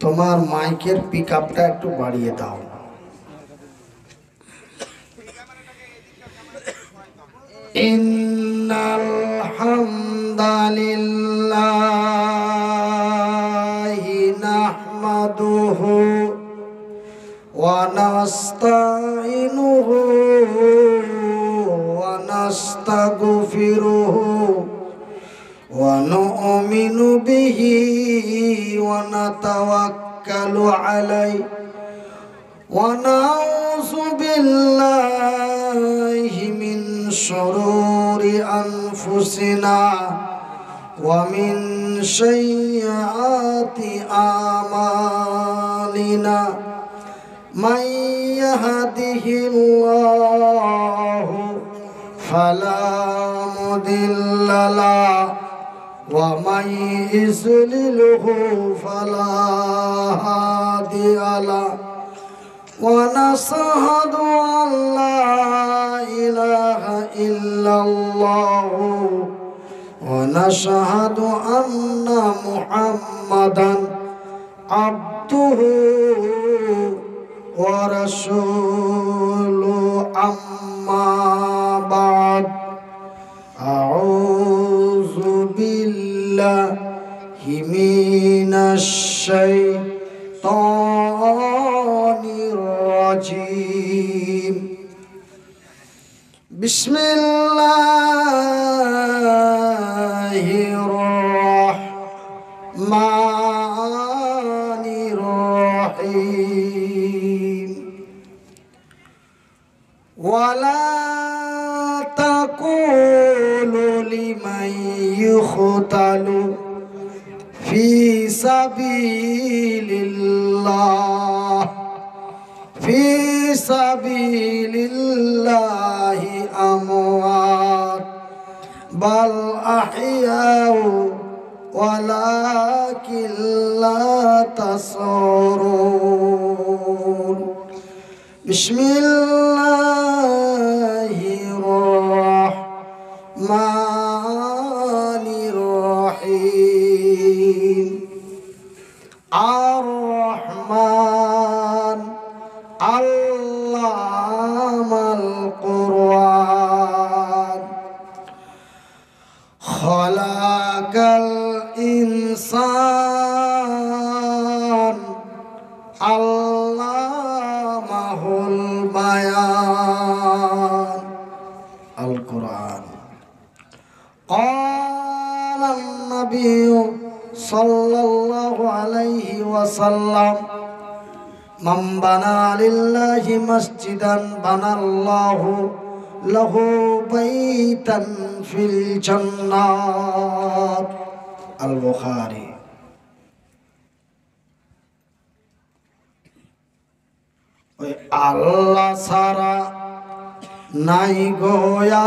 তোমার মাইকের পিকআপটা একটু বাড়িয়ে দাও। ইন্নাল হামদালিল্লাহি নাহমাদুহু ওয়া নাস্তাইনুহু ওয়া নাস্তাগফিরুহু ওয়া নু'মিনু বিহি ওয়া নাতাওয়াক্কালু আলাইহি ওয়া নাউযু বিল্লাহি মিন শুরুরি আনফুসিনা ওয়া মিন সাইয়্যাতি আমালিনা মান ইয়াহদিহিল্লাহু ফালা মুদিল্লা লাহু ওয়া মান ইযলিলহু ফালা হাদিয়া লাহু ওয়া নাশহাদু আন লা ইলাহা ইল্লাল্লাহু ওয়া নাশহাদু আন্না মুহাম্মাদান আবদুহু ওয়া রাসূলুহু আম্মা বা'দ আউযু বিল্লাহি মিনাশ শাইতানির রাজীম। বিসমিল্লাহির রহমানির রহিম। ওয়ালা তাকুলু লিমান ইউখতালু ফি সাবিলিল্লাহ ফি সাবিলিল্লাহি আমওয়াত বাল আহইয়াউ ওয়ালাকিন লা তাশউরুন। বিসমিল্লাহির রহমানির রহিম। আর রহমান আল্লামাল কুরআন খালাকাল ইনসান আল্লামাহুল বায়ান। আল কুরআন। ক্বালান নাবিয়্যু সাল্লাল্লাহু আলাইহি ওয়াসাল্লাম মান বানা লিল্লাহি মসজিদান বানাল্লাহু লাহু বাইতান ফিল জান্নাত। আল বুখারী। ওই আল্লাহ ছাড়া নাই গো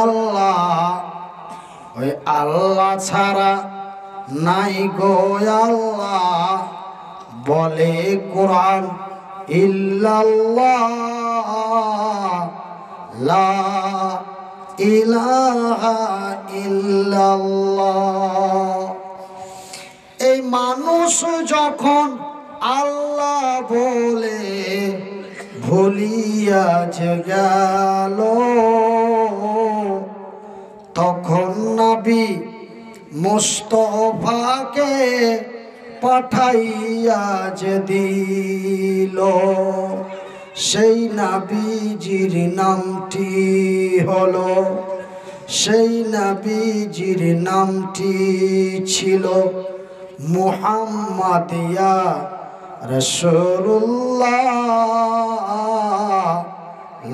আল্লাহ, ওই আল্লাহ ছাড়া নাই গো আল্লাহ বলে কোরআন। ইল্লাল্লাহ লা ইলাহা ইল্লাল্লাহ। এই মানুষ যখন আল্লাহ বলে ভুলিয়া যে গেল, তখন নবী মুস্তাফাকে পাঠাইয়া যে দিল, সেই নবীজির নামটি হলো, সেই নবীজির নামটি ছিল মুহাম্মদ ইয়া রাসূলুল্লাহ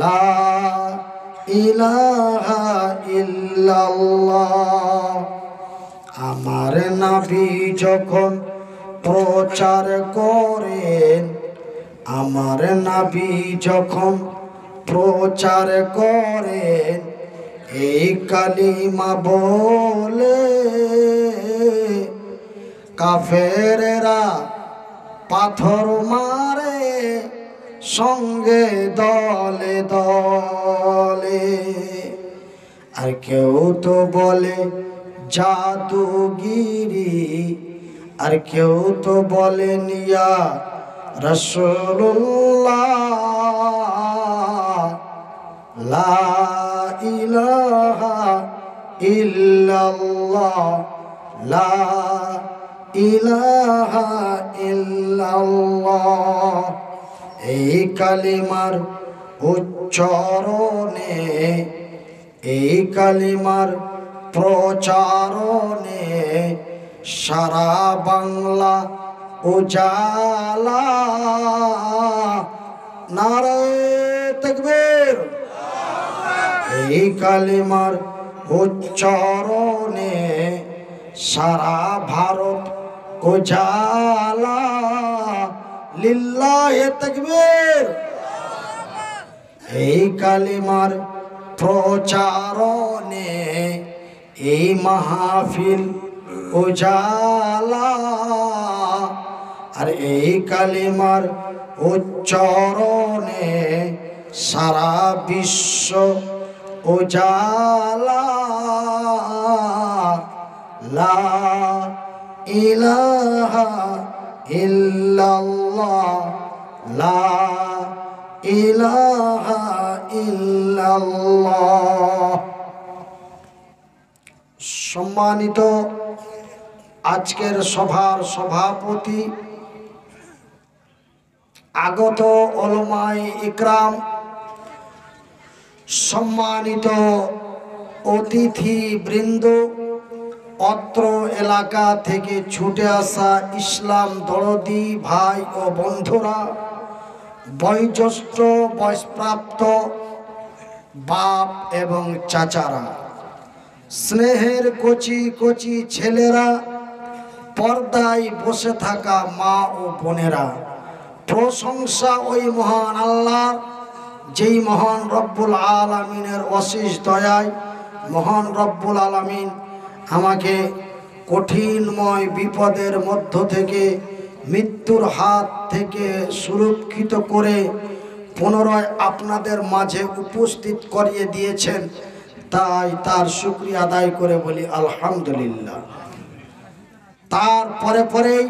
লা ইলাহা ইল্লাল্লাহ। আমার নবী যখন প্রচার করেন, আমার নবী যখন প্রচার করেন, এই কালিমা বলে কাফেরেরা পাথর মারে সঙ্গে দলে দলে। আর কেউ তো বলে জাদুগিরি, আর কেউ তো বলেন ইয়া রাসূলুল্লাহ লা ইলাহা ইল্লাল্লাহ লা ইলাহা ইল্লাল্লাহ। এই কালিমার উচ্চারণে, এই কালিমার প্রচারণে সারা বাংলা উজালা। নারায়ে তাকবীর। এই কালিমার উচ্চারণে সারা ভারত উজালা। লিল্লাহি তাকবীর। এই কালিমার প্রচারণে এই মাহফিল উজালা। আর এই কালিমার উচ্চারণে সারা বিশ্ব উজালা। লা ইলাহা ইল্লাল্লাহ লা ইলাহা ইল্লাল্লাহ। সম্মানিত আজকের সভার সভাপতি, আগত উলামায়ে ইকরাম, সম্মানিত অতিথি বৃন্দ, অত্র এলাকা থেকে ছুটে আসা ইসলাম দরদি ভাই ও বন্ধুরা, বয়োজ্যেষ্ঠ বয়সপ্রাপ্ত বাপ এবং চাচারা, স্নেহের কচি কচি ছেলেরা, পর্দায় বসে থাকা মা ও বোনেরা, প্রশংসা ওই মহান আল্লাহর, যেই মহান রব্বুল আলামিনের অশেষ দয়ায় মহান রব্বুল আলামিন আমাকে কঠিনময় বিপদের মধ্য থেকে, মৃত্যুর হাত থেকে সুরক্ষিত করে পুনরায় আপনাদের মাঝে উপস্থিত করিয়ে দিয়েছেন। তাই তার শুকরিয়া আদায় করে বলি আলহামদুলিল্লাহ। তারপরে পরেই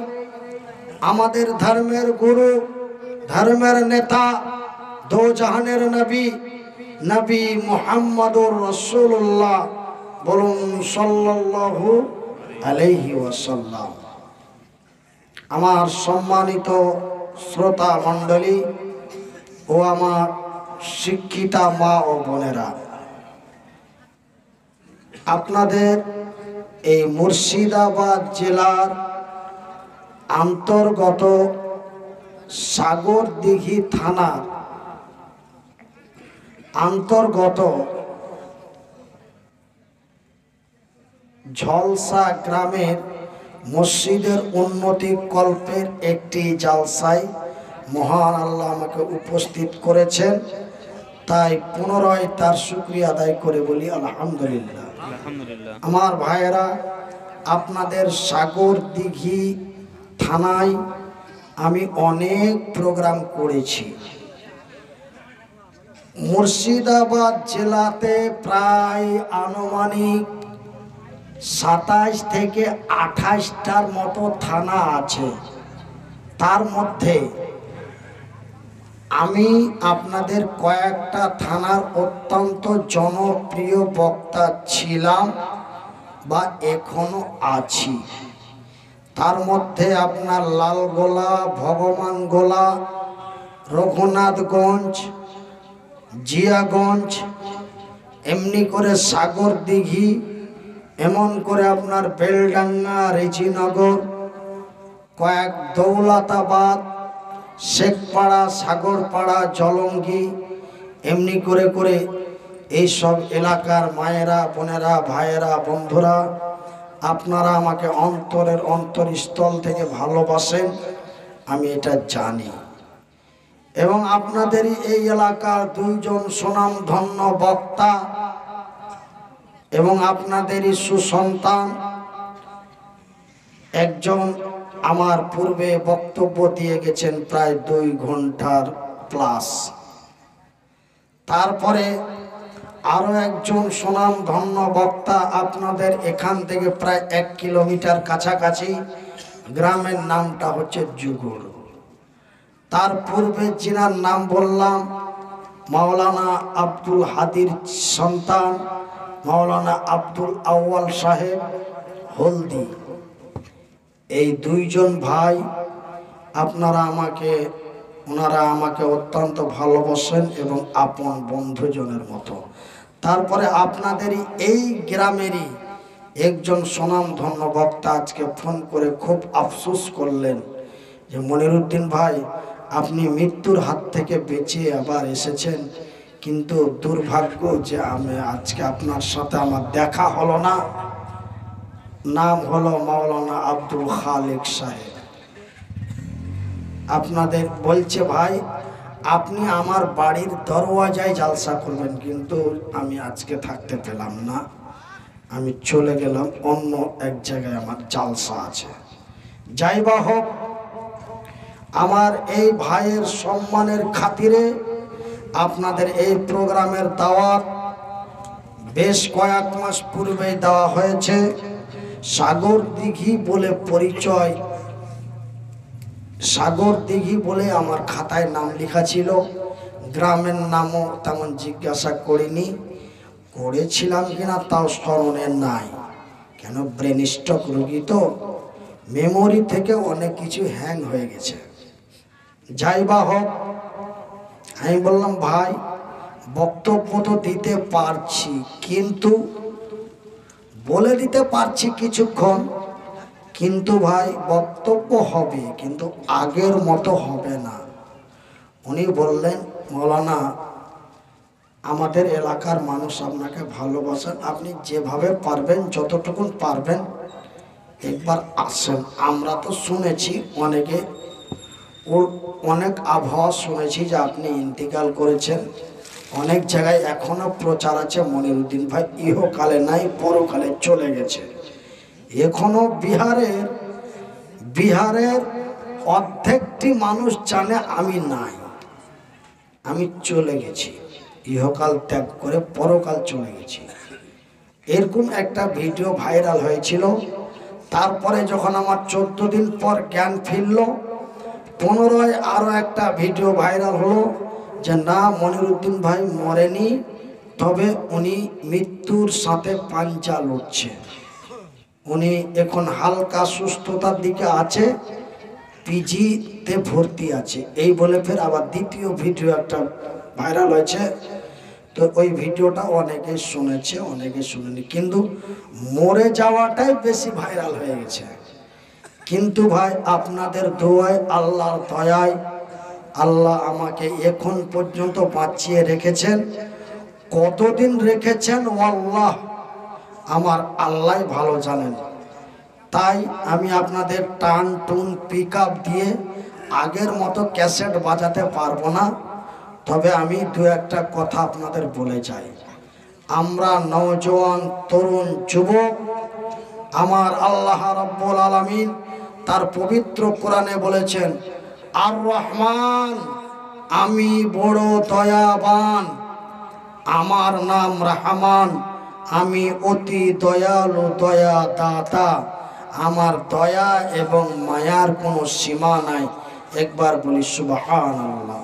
আমাদের ধর্মের গুরু, ধর্মের নেতা, দো জাহানের নবী, নবী মুহাম্মদুর রাসূলুল্লাহ, বলুন সাল্লাল্লাহু আলাইহি ওয়াসাল্লাম। আমার সম্মানিত শ্রোতা মণ্ডলী ও আমার শিক্ষিতা মা ও বোনেরা, আপনাদের এই মুর্শিদাবাদ জেলার অন্তর্গত সাগরদিঘি থানার অন্তর্গত ঝলসা গ্রামের মসজিদের উন্নতি কল্পের একটি জালসায় মহান আল্লাহ আমাকে উপস্থিত করেছেন। তাই পুনরায় তার শুকরিয়া আদায় করে বলি আলহামদুলিল্লাহ। আমার ভাইয়েরা, আপনাদের সাগরদিঘি থানায় আমি অনেক প্রোগ্রাম করেছি। মুর্শিদাবাদ জেলাতে প্রায় আনুমানিক 27 থেকে 28টার মতো থানা আছে। তার মধ্যে আমি আপনাদের কয়েকটা থানার অত্যন্ত জনপ্রিয় বক্তা ছিলাম বা এখনো আছি। তার মধ্যে আপনার লালগোলা, ভগবানগোলা, রঘুনাথগঞ্জ, জিয়াগঞ্জ, এমনি করে সাগরদিঘি, এমন করে আপনার বেলডাঙ্গা, রেজিনগর, কয়েক দৌলতাবাদ, শেখপাড়া, সাগরপাড়া, জলঙ্গি, এমনি করে করে এইসব এলাকার মায়েরা, বোনেরা, ভাইয়েরা, বন্ধুরা, আপনারা আমাকে অন্তরের অন্তরস্থল থেকে ভালোবাসেন, আমি এটা জানি। এবং আপনাদেরই এই এলাকার দুইজন সুনামধন্য বক্তা এবং আপনাদেরই সুসন্তান একজন আমার পূর্বে বক্তব্য দিয়ে গেছেন প্রায় 2 ঘন্টার প্লাস। তারপরে আরো একজন সুনামধন্য বক্তা আপনাদের এখান থেকে প্রায় 1 কিলোমিটার কাছাকাছি গ্রামের নামটা হচ্ছে যুগল। তার পূর্বে যিনার নাম বললাম মাওলানা আব্দুল হাদির সন্তান মাওলানা আব্দুল আউয়াল সাহেব হলদি। এই দুইজন ভাই ওনারা আমাকে অত্যন্ত ভালোবাসেন এবং আপন বন্ধুজনের মতো। তারপরে আপনাদেরই এই গ্রামেরই একজন সুনামধন্য বক্তা আজকে ফোন করে খুব আফসোস করলেন যে মনিরুদ্দিন ভাই, আপনি মৃত্যুর হাত থেকে বেঁচে আবার এসেছেন, কিন্তু দুর্ভাগ্য যে আমি আজকে আপনার সাথে আমার দেখা হলো না। নাম হলো মাওলানা আব্দুল খালেক সাহেব। আপনাদের বলছে ভাই আপনি আমার বাড়ির দরওয়াজায় জালসা করবেন, কিন্তু আমি আজকে থাকতে পেলাম না, আমি চলে গেলাম অন্য এক জায়গায়, আমার জালসা আছে। যাই বা হোক, আমার এই ভাইয়ের সম্মানের খাতিরে আপনাদের এই প্রোগ্রামের দাওয়াত বেশ কয়েক মাস পূর্বেই দেওয়া হয়েছে। সাগর দিঘি বলে পরিচয়, সাগর দিঘি বলে আমার খাতায় নাম লেখা ছিল। গ্রামের নামও তেমন জিজ্ঞাসা করিনি, করেছিলাম কিনা তাও স্মরণে নাই। কেন, ব্রেন স্ট্রোক রোগী তো, মেমোরি থেকে অনেক কিছু হ্যাং হয়ে গেছে। যাই বা হোক, আমি বললাম ভাই বক্তব্য তো দিতে পারছি, কিন্তু বলে দিতে পারছি কিছুক্ষণ, কিন্তু ভাই বক্তব্য হবে, কিন্তু আগের মতো হবে না। উনি বললেন মৌলানা, আমাদের এলাকার মানুষ আপনাকে ভালোবাসেন, আপনি যেভাবে পারবেন যতটুকু পারবেন একবার আসেন। আমরা তো শুনেছি অনেক আবহাওয়া শুনেছি যে আপনি ইন্তিকাল করেছেন, অনেক জায়গায় এখনো প্রচার আছে মনিরুদ্দিন ভাই ইহকালে নাই পরকালে চলে গেছে। এখনো বিহারের অর্ধেকটি মানুষ জানে আমি নাই, আমি চলে গেছি, ইহকাল ত্যাগ করে পরকাল চলে গেছি। এরকম একটা ভিডিও ভাইরাল হয়েছিল। তারপরে যখন আমার 14 দিন পর জ্ঞান ফিরল, 15য় আরও একটা ভিডিও ভাইরাল হলো যে না, মনিরুদ্দিন ভাই মরেনি, তবে উনি মৃত্যুর সাথে পাঞ্জা লড়ছে, উনি এখন হালকা সুস্থতার দিকে আছে, পিজিতে ভর্তি আছে। এই বলে ফের আবার দ্বিতীয় ভিডিও একটা ভাইরাল হয়েছে। তো ওই ভিডিওটা অনেকে শুনেছে, অনেকে শুনেনি, কিন্তু মরে যাওয়াটাই বেশি ভাইরাল হয়ে গেছে। কিন্তু ভাই আপনাদের দোয়ায়, আল্লাহর দয়ায় আল্লাহ আমাকে এখন পর্যন্ত বাঁচিয়ে রেখেছেন। কতদিন রেখেছেন আল্লাহ, আমার আল্লাহ ভালো জানেন। তাই আমি আপনাদের টান টুন পিক আপ দিয়ে আগের মতো ক্যাসেট বাজাতে পারবো না, তবে আমি দু একটা কথা আপনাদের বলে যাই। আমরা নওজোয়ান তরুণ যুবক, আমার আল্লাহ রাব্বুল আলামিন তার পবিত্র কোরআনে বলেছেন, আর রহমান, আমি বড় দয়াবান, আমার নাম রহমান, আমি অতি দয়ালু দয়া দাতা, আমার দয়া এবং মায়ার কোনো সীমা নাই। একবার বলি সুবহানাল্লাহ।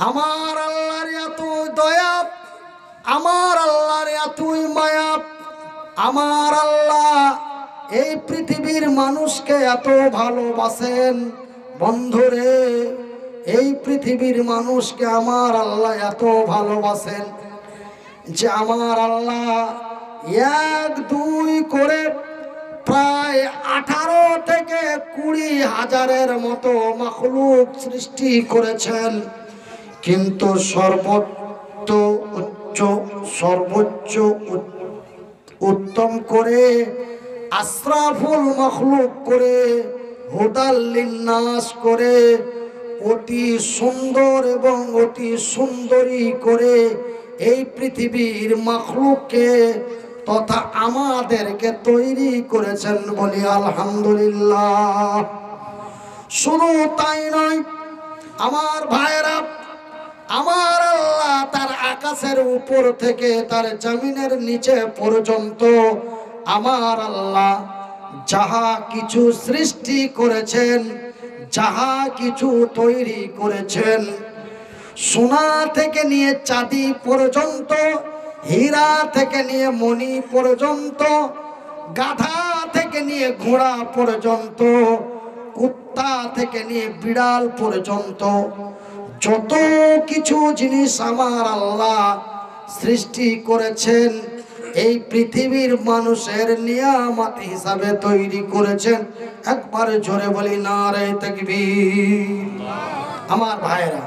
আমার আল্লাহর এত দয়া, আমার আল্লাহর এতই মায়া, আমার আল্লাহ এই পৃথিবীর মানুষকে এত ভালোবাসেন। বন্ধুরে, এই পৃথিবীর মানুষকে আমার আল্লাহ এত ভালোবাসেন যে আমার আল্লাহ 1 2 করে প্রায় 18 থেকে 20 হাজারের মতো মাখলুক সৃষ্টি করেছেন, কিন্তু সর্বোচ্চ উত্তম করে আশরাফুল মাখলুক করে হুদাল লিন্নাস করে অতি সুন্দর এবং অতি সুন্দরী করে এই পৃথিবীর মাখলুককে তথা আমাদেরকে তৈরি করেছেন, বলি আলহামদুলিল্লাহ। শুধু তাই নয় আমার ভাইরা, আমার আল্লাহ তার আকাশের উপর থেকে তার জমিনের নিচে পর্যন্ত আমার আল্লাহ যাহা কিছু সৃষ্টি করেছেন, যাহা কিছু তৈরি করেছেন, সোনা থেকে নিয়ে চাঁদি পর্যন্ত, হীরা থেকে নিয়ে মণি পর্যন্ত, গাধা থেকে নিয়ে ঘোড়া পর্যন্ত, কুত্তা থেকে নিয়ে বিড়াল পর্যন্ত, যত কিছু জিনিস আমার আল্লাহ সৃষ্টি করেছেন এই পৃথিবীর মানুষের নিয়ামত হিসাবে তৈরি করেছেন। একবার জোরে বলি নারে তাকবীর। আমার ভাইরা,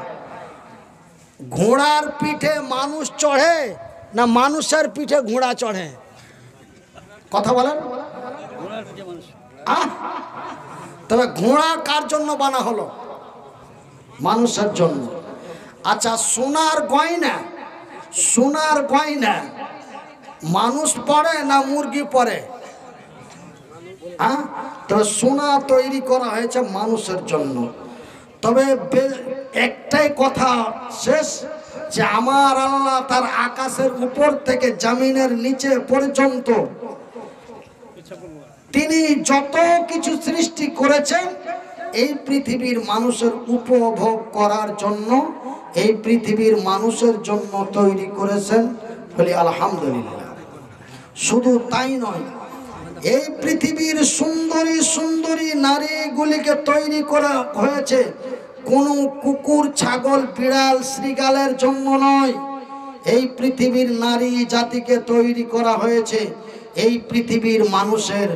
ঘোড়ার পিঠে মানুষ চড়ে না মানুষের পিঠে ঘোড়া চড়ে? কথা বলেন। তবে ঘোড়া কার জন্য বানা হলো? মানুষের জন্য। আচ্ছা, সোনার গয়না, সোনার গয়না মানুষ পরে না মুরগি পরে? তবে সোনা তৈরি করা হয়েছে মানুষের জন্য। তবে একটাই কথা শেষ, যে আমার আল্লাহ তার আকাশের উপর থেকে জমিনের নিচে পর্যন্ত তিনি যত কিছু সৃষ্টি করেছেন এই পৃথিবীর মানুষের উপভোগ করার জন্য, এই পৃথিবীর মানুষের জন্য তৈরি করেছেন। বলি আলহামদুলিল্লাহ। শুধু তাই নয়, এই পৃথিবীর সুন্দরী সুন্দরী নারীগুলিকে তৈরি করা হয়েছে কোনো কুকুর, ছাগল, বিড়াল, শৃগালের জন্য নয়। এই পৃথিবীর নারী জাতিকে তৈরি করা হয়েছে এই পৃথিবীর মানুষের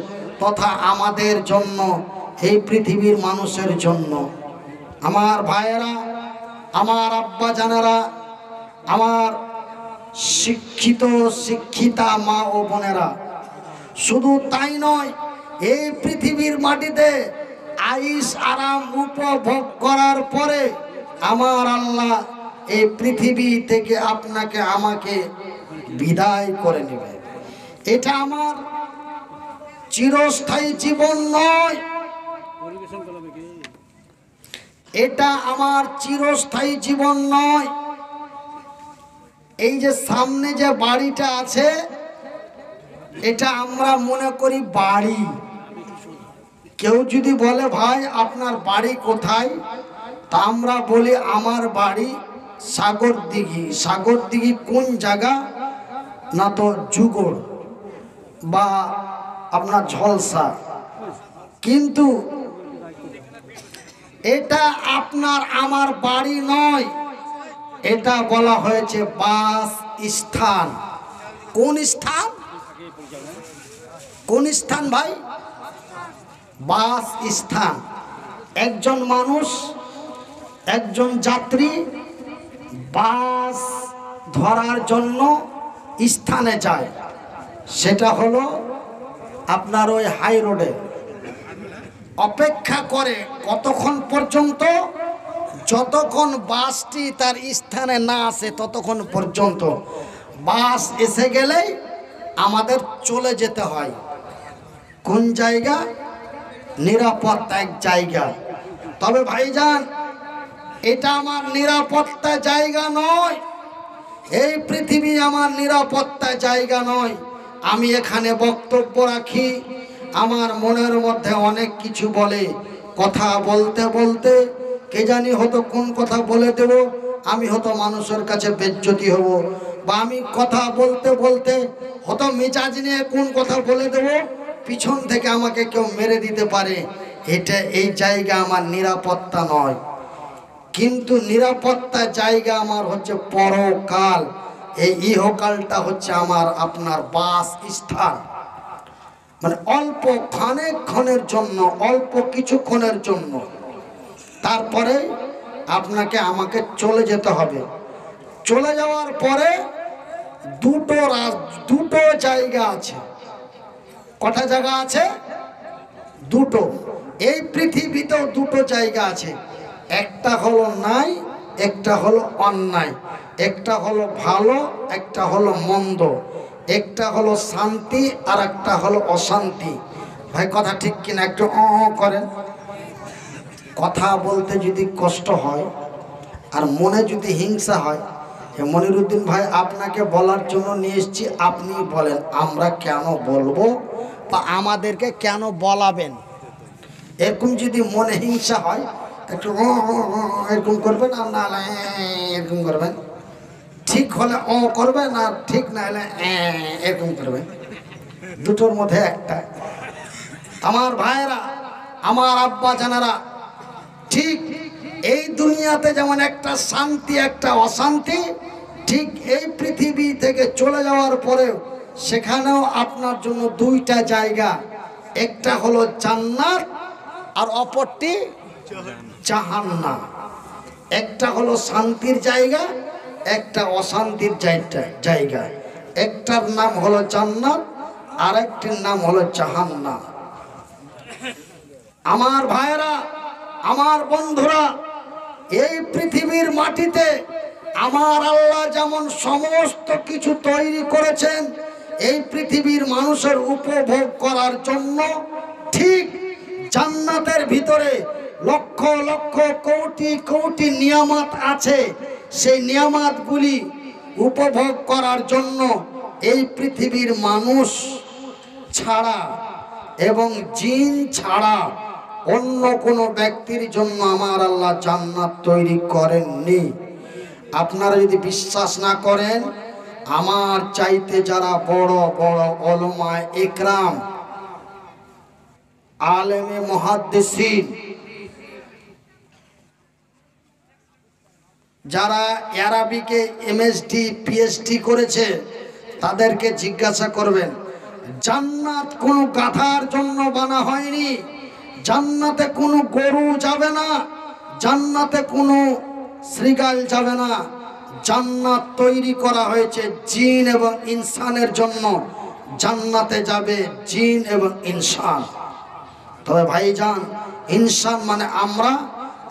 তথা আমাদের জন্য, এই পৃথিবীর মানুষের জন্য। আমার ভাইয়েরা, আমার আব্বা জানেরা, আমার শিক্ষিত শিক্ষিতা মা ও বোনেরা, শুধু তাই নয়, এই পৃথিবীর মাটিতে আইস আরাম উপভোগ করার পরে আমার আল্লাহ এই পৃথিবী থেকে আপনাকে আমাকে বিদায় করে নেবে। এটা আমার চিরস্থায়ী জীবন নয়, এটা আমার চিরস্থায়ী জীবন নয়। এই যে সামনে যে বাড়িটা আছে এটা আমরা মনে করি বাড়ি। কেউ যদি বলে ভাই আপনার বাড়ি কোথায়, তা আমরা বলি আমার বাড়ি সাগরদিঘি। সাগরদিঘি কোন জায়গা? না তো যুগড় বা আপনার ঝলসা। কিন্তু এটা আপনার আমার বাড়ি নয়, এটা বলা হয়েছে বাস স্থান। কোন স্থান? কোন স্থান ভাই? বাস স্থান। একজন মানুষ, একজন যাত্রী বাস ধরার জন্য স্থানে যায়, সেটা হলো আপনার ওই হাই রোডে অপেক্ষা করে কতক্ষণ পর্যন্ত? যতক্ষণ বাসটি তার স্থানে না আসে ততক্ষণ পর্যন্ত। বাস এসে গেলেই আমাদের চলে যেতে হয়। কোন জায়গা? নিরাপত্তা এক জায়গা। তবে ভাইজান, এটা আমার নিরাপত্তা জায়গা নয়, এই পৃথিবী আমার নিরাপত্তা জায়গা নয়। আমি এখানে বক্তব্য রাখি, আমার মনের মধ্যে অনেক কিছু বলে, কথা বলতে বলতে কে জানি হয়তো কোন কথা বলে দেব, আমি হয়তো মানুষের কাছে বেজ্জতি হব, বা আমি কথা বলতে বলতে হয়তো মেজাজ নিয়ে কোন কথা বলে দেব, পিছন থেকে আমাকে কেউ মেরে দিতে পারে। এটা এই জায়গা আমার নিরাপত্তা নয়। কিন্তু নিরাপত্তা জায়গা আমার হচ্ছে পরকাল। এই ইহকালটা হচ্ছে আমার আপনার বাস স্থান। মানে অল্প ক্ষণের জন্য, অল্প কিছুক্ষণের জন্য, তারপরে আপনাকে আমাকে চলে যেতে হবে। চলে যাওয়ার পরে দুটো জায়গা আছে। কটা জায়গা আছে? দুটো। এই পৃথিবীতেও দুটো জায়গা আছে, একটা হলো নাই, একটা হলো অন্যায়, একটা হলো ভালো, একটা হলো মন্দ, একটা হলো শান্তি আর একটা হলো অশান্তি। ভাই কথা ঠিক কিনা? একটু করেন। কথা বলতে যদি কষ্ট হয় আর মনে যদি হিংসা হয়, মনিরুদ্দিন ভাই আপনাকে বলার জন্য নিয়ে এসেছি, আপনি বলেন আমরা কেন বলবো বা আমাদেরকে কেন বলাবেন? এরকম যদি মনে হিংসা হয় একটু এরকম করবেন, আর না হলে এরকম করবেন। ঠিক হলে করবেন, আর ঠিক না হলে এরকম করবেন। দুটোর মধ্যে একটা। আমার ভাইয়েরা, আমার আব্বা জানারা, ঠিক এই দুনিয়াতে যেমন একটা শান্তি একটা অশান্তি, ঠিক এই পৃথিবী থেকে চলে যাওয়ার পরেও সেখানেও আপনার জন্য দুইটা জায়গা, একটা হলো জান্নাত আর অপরটি জাহান্নাম। একটা হলো শান্তির জায়গা, একটা অশান্তির জায়গা। একটার নাম হলো জান্নাত, আর একটির নাম হলো জাহান্নাম। আমার ভাইয়েরা, আমার বন্ধুরা, এই পৃথিবীর মাটিতে আমার আল্লাহ যেমন সমস্ত কিছু তৈরি করেছেন এই পৃথিবীর মানুষের উপভোগ করার জন্য, ঠিক জান্নাতের ভিতরে লক্ষ লক্ষ কোটি কোটি নিয়ামত আছে। সেই নিয়ামতগুলি উপভোগ করার জন্য এই পৃথিবীর মানুষ ছাড়া এবং জিন ছাড়া অন্য কোনো ব্যক্তির জন্য আমার আল্লাহ জান্নাত তৈরি করেননি। আপনারা যদি বিশ্বাস না করেন, আমার চাইতে যারা বড় বড় উলামায়ে ইকরাম, আলেমে মুহাদ্দিসিন, যারা আরবিকে এমএসডি পিএইচডি করেছে, তাদেরকে জিজ্ঞাসা করবেন, জান্নাত কোনো গাধার জন্য বানা হয়নি, জান্নাতে কোনো গরু যাবে না, জান্নাতে কোনো শ্রীগাল যাবে না। জান্নাত তৈরি করা হয়েছে জিন এবং ইনসানের জন্য। জান্নাতে যাবে জিন এবং ইনসান। তবে ভাইজান, ইনসান মানে আমরা,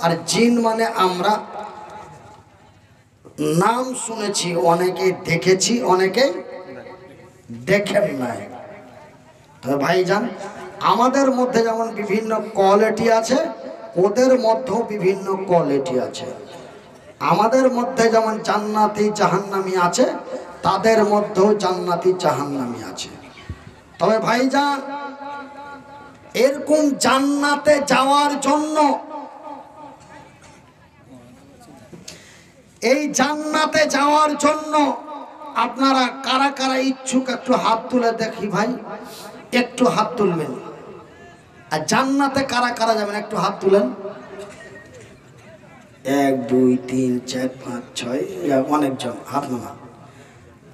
আর জিন মানে আমরা নাম শুনেছি, অনেকে দেখেছি, অনেকে দেখেন নাই। তবে ভাইজান, আমাদের মধ্যে যেমন বিভিন্ন কোয়ালিটি আছে, ওদের মধ্যেও বিভিন্ন কোয়ালিটি আছে। আমাদের মধ্যে যেমন জান্নাতি জাহান্নামী আছে, তাদের মধ্যেও জান্নাতি জাহান্নামী আছে। তবে ভাইজান, এরকম জান্নাতে যাওয়ার জন্য, এই জান্নাতে যাওয়ার জন্য আপনারা কারা কারা ইচ্ছুক একটু হাত তুলে দেখি ভাই, একটু হাত তুলবেন। আর জান্নাতে কারা কারা যাবেন একটু হাত তুলেন। 1 2 3 4 5 6, অনেকজন হাত নামান।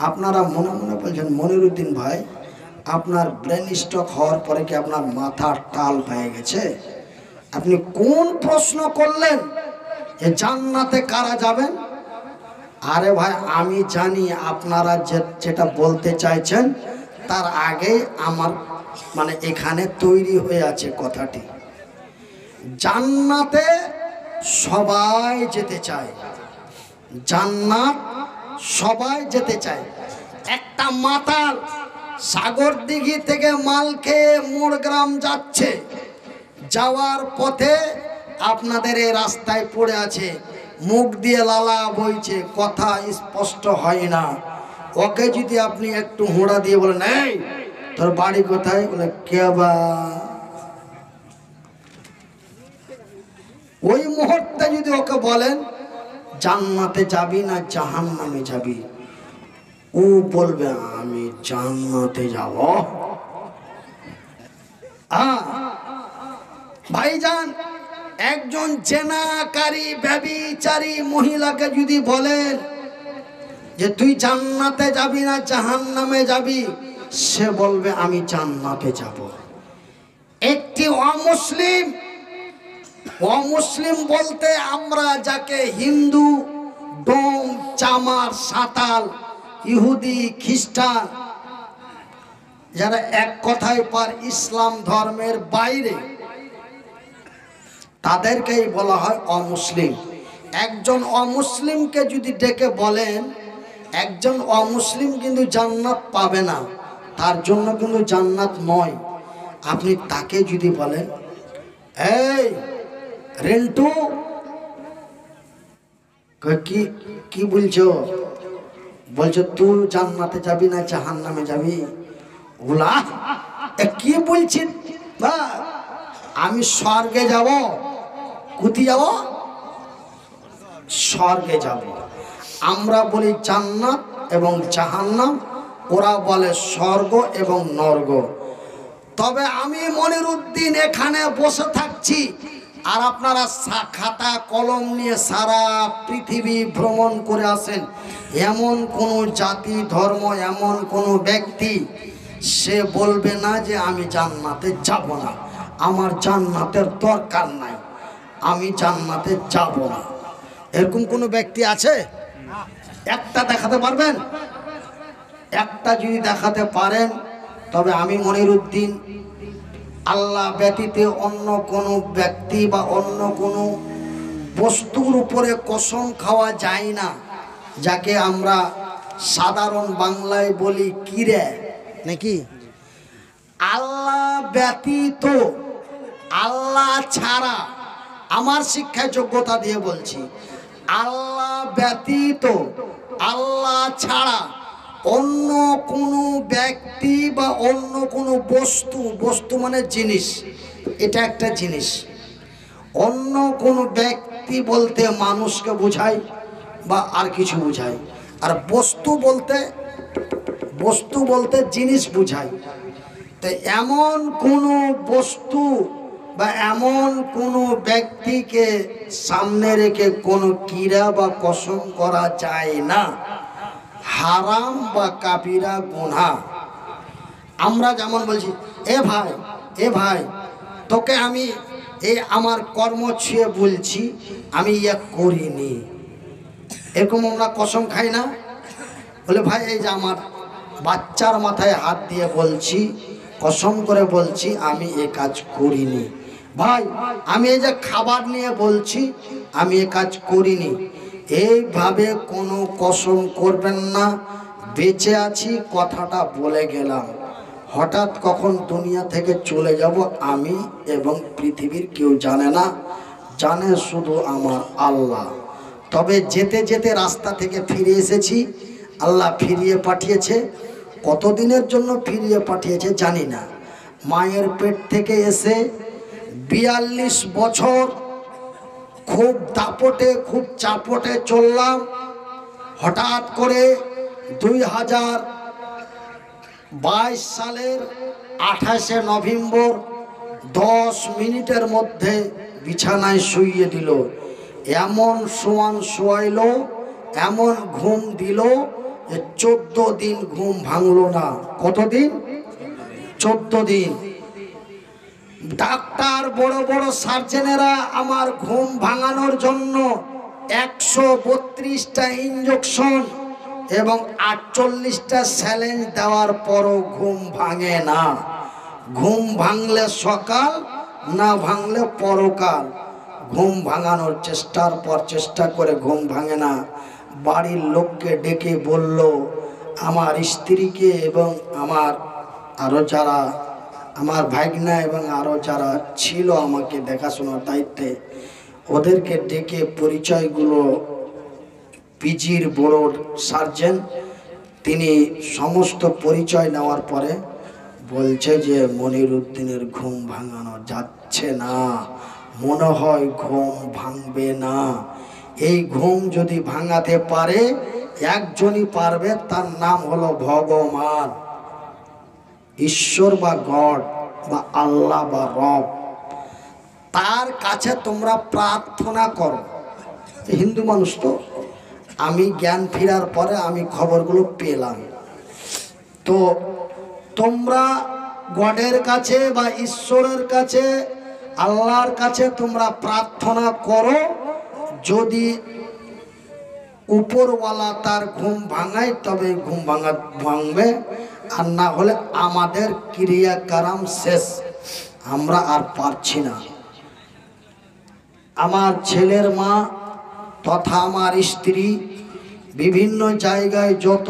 আপনারা মনে মনে বলছেন, মনিরুদ্দিন ভাই, আপনার ব্রেন স্ট্রোক হওয়ার পরে কি আপনার মাথার টাল হয়ে গেছে? আপনি কোন প্রশ্ন করলেন যে জান্নাতে কারা যাবেন? আরে ভাই, আমি জানি আপনারা যেটা বলতে চাইছেন তার আগে আমার মানে এখানে তৈরি হয়ে আছে কথাটি। জান্নাতে সবাই যেতে চায়, জান্নাত সবাই যেতে চায়। একটা মাতাল সাগরদিঘি থেকে মাল খেয়ে মোড়গ্রাম যাচ্ছে, যাওয়ার পথে আপনাদের এই রাস্তায় পড়ে আছে, মুখ দিয়ে লালা বইছে, কথা স্পষ্ট হয় না। ওকে যদি আপনি একটু হোঁড়া দিয়ে বলেন, এই তোর বাড়ি কোথায়, বলে কে বা, ওই মুহূর্তে যদি ওকে বলেন জান্নাতে যাবি না জাহান্নামে যাবি, ও বলবে আমি জান্নাতে যাব। ভাইজান, একজন জেনাকারী ব্যভিচারী মহিলাকে যদি বলেন যে তুই জান্নাতে যাবি না জাহান্নামে যাবি, সে বলবে আমি জান্নাতে যাব। একটি অমুসলিম বলতে আমরা যাকে হিন্দু, ডোম, চামার, সাঁতাল, ইহুদি, খ্রিস্টান, যারা এক কথায় পার ইসলাম ধর্মের বাইরে, তাদেরকেই বলা হয় অমুসলিম। একজন অমুসলিমকে যদি ডেকে বলেন, একজন অমুসলিম কিন্তু জান্নাত পাবে না, তার জন্য কিন্তু জান্নাত নয়। আপনি তাকে যদি বলেন, এই রেন্টু, কি বলছো? বলছো তুই জান্নাতে যাবি না জাহান্নামে যাবি? ওলা কি বলছেন বা আমি স্বর্গে যাব? কোথায় যাব? স্বর্গে যাব। আমরা বলি জান্নাত এবং জাহান্নাম, ওরা বলে স্বর্গ এবং নরক। তবে আমি মনিরউদ্দিন এখানে বসে থাকছি, আর আপনারা খাতা কলম নিয়ে সারা পৃথিবী ভ্রমণ করে আসেন। এমন কোনো জাতি ধর্ম, এমন কোনো ব্যক্তি সে বলবে না যে আমি জান্নাতে যাব না, আমার জান্নাতের দরকার নাই, আমি জান্নাতে যাব না। এরকম কোনো ব্যক্তি আছে? একটা দেখাতে পারবেন? একটা যদি দেখাতে পারেন তবে আমি মনিরউদ্দিন আল্লাহ ব্যতীত অন্য কোনো ব্যক্তি বা অন্য কোনো বস্তুর উপরে কসম খাওয়া যায় না, যাকে আমরা সাধারণ বাংলায় বলি কিরে নাকি। আল্লাহ ব্যতীত, আল্লাহ ছাড়া, আমার শিক্ষায় যোগ্যতা দিয়ে বলছি, আল্লাহ ব্যতীত, আল্লাহ ছাড়া অন্য কোনো ব্যক্তি বা অন্য কোনো বস্তু, বস্তু মানে জিনিস, এটা একটা জিনিস, অন্য কোনো ব্যক্তি বলতে মানুষকে বোঝায় বা আর কিছু বোঝায়, আর বস্তু বলতে, বস্তু বলতে জিনিস বোঝায়। তো এমন কোনো বস্তু বা এমন কোনো ব্যক্তিকে সামনে রেখে কোনো কিরা বা কসম করা যায় না, হারাম বা কাবিরা গুনাহ। আমরা যেমন বলছি এ ভাই, এ ভাই তোকে আমি এই আমার কর্ম ছুঁয়ে বলছি আমি ইয়া করিনি, এরকম আমরা কসম খাই না? বলে ভাই এই যে আমার বাচ্চার মাথায় হাত দিয়ে বলছি, কসম করে বলছি আমি এ কাজ করিনি। ভাই আমি এই যে খাবার নিয়ে বলছি আমি এ কাজ করিনি। এইভাবে কোনো কসম করবেন না। বেঁচে আছি কথাটা বলে গেলাম, হঠাৎ কখন দুনিয়া থেকে চলে যাব আমি এবং পৃথিবীর কেউ জানে না, জানে শুধু আমার আল্লাহ। তবে যেতে যেতে রাস্তা থেকে ফিরে এসেছি, আল্লাহ ফিরিয়ে পাঠিয়েছে। কতদিনের জন্য ফিরিয়ে পাঠিয়েছে জানি না। মায়ের পেট থেকে এসে 42 বছর খুব দাপটে, খুব চাপটে চললাম। হঠাৎ করে 2022 সালের 28শে নভেম্বর 10 মিনিটের মধ্যে বিছানায় শুইয়ে দিল। এমন শোয়াইল, এমন ঘুম দিল যে 14 দিন ঘুম ভাঙলো না। কতদিন? 14 দিন। ডাক্তার, বড় বড় সার্জেনেরা আমার ঘুম ভাঙানোর জন্য 132টা ইঞ্জেকশন এবং 48টা স্যালাইন দেওয়ার পরও ঘুম ভাঙে না। ঘুম ভাঙলে সকাল, না ভাঙলে পরকাল। ঘুম ভাঙানোর চেষ্টার পর চেষ্টা করে ঘুম ভাঙে না। বাড়ির লোককে ডেকে বলল, আমার স্ত্রীকে এবং আমার আরও যারা, আমার ভাগনা এবং আরও যারা ছিল আমাকে দেখাশোনার দায়িত্বে, ওদেরকে ডেকে পরিচয়গুলো, পিজির বড় সার্জন তিনি সমস্ত পরিচয় নেওয়ার পরে বলছে যে মনিরউদ্দিনের ঘুম ভাঙানো যাচ্ছে না, মনে হয় ঘুম ভাঙবে না। এই ঘুম যদি ভাঙাতে পারে একজনই পারবে, তার নাম হলো ভগবান, ঈশ্বর বা গড বা আল্লাহ বা রব। তার কাছে তোমরা প্রার্থনা করো। হিন্দু মানুষ তো, আমি জ্ঞান ফেরার পরে আমি খবরগুলো পেলাম। তো তোমরা গডের কাছে বা ঈশ্বরের কাছে, আল্লাহর কাছে তোমরা প্রার্থনা করো, যদি উপরওয়ালা তার ঘুম ভাঙায় তবে ঘুম ভাঙবে, আর না হলে আমাদের ক্রিয়াকারাম শেষ, আমরা আর পারছি না। আমার ছেলের মা তথা আমার স্ত্রী, বিভিন্ন জায়গায় যত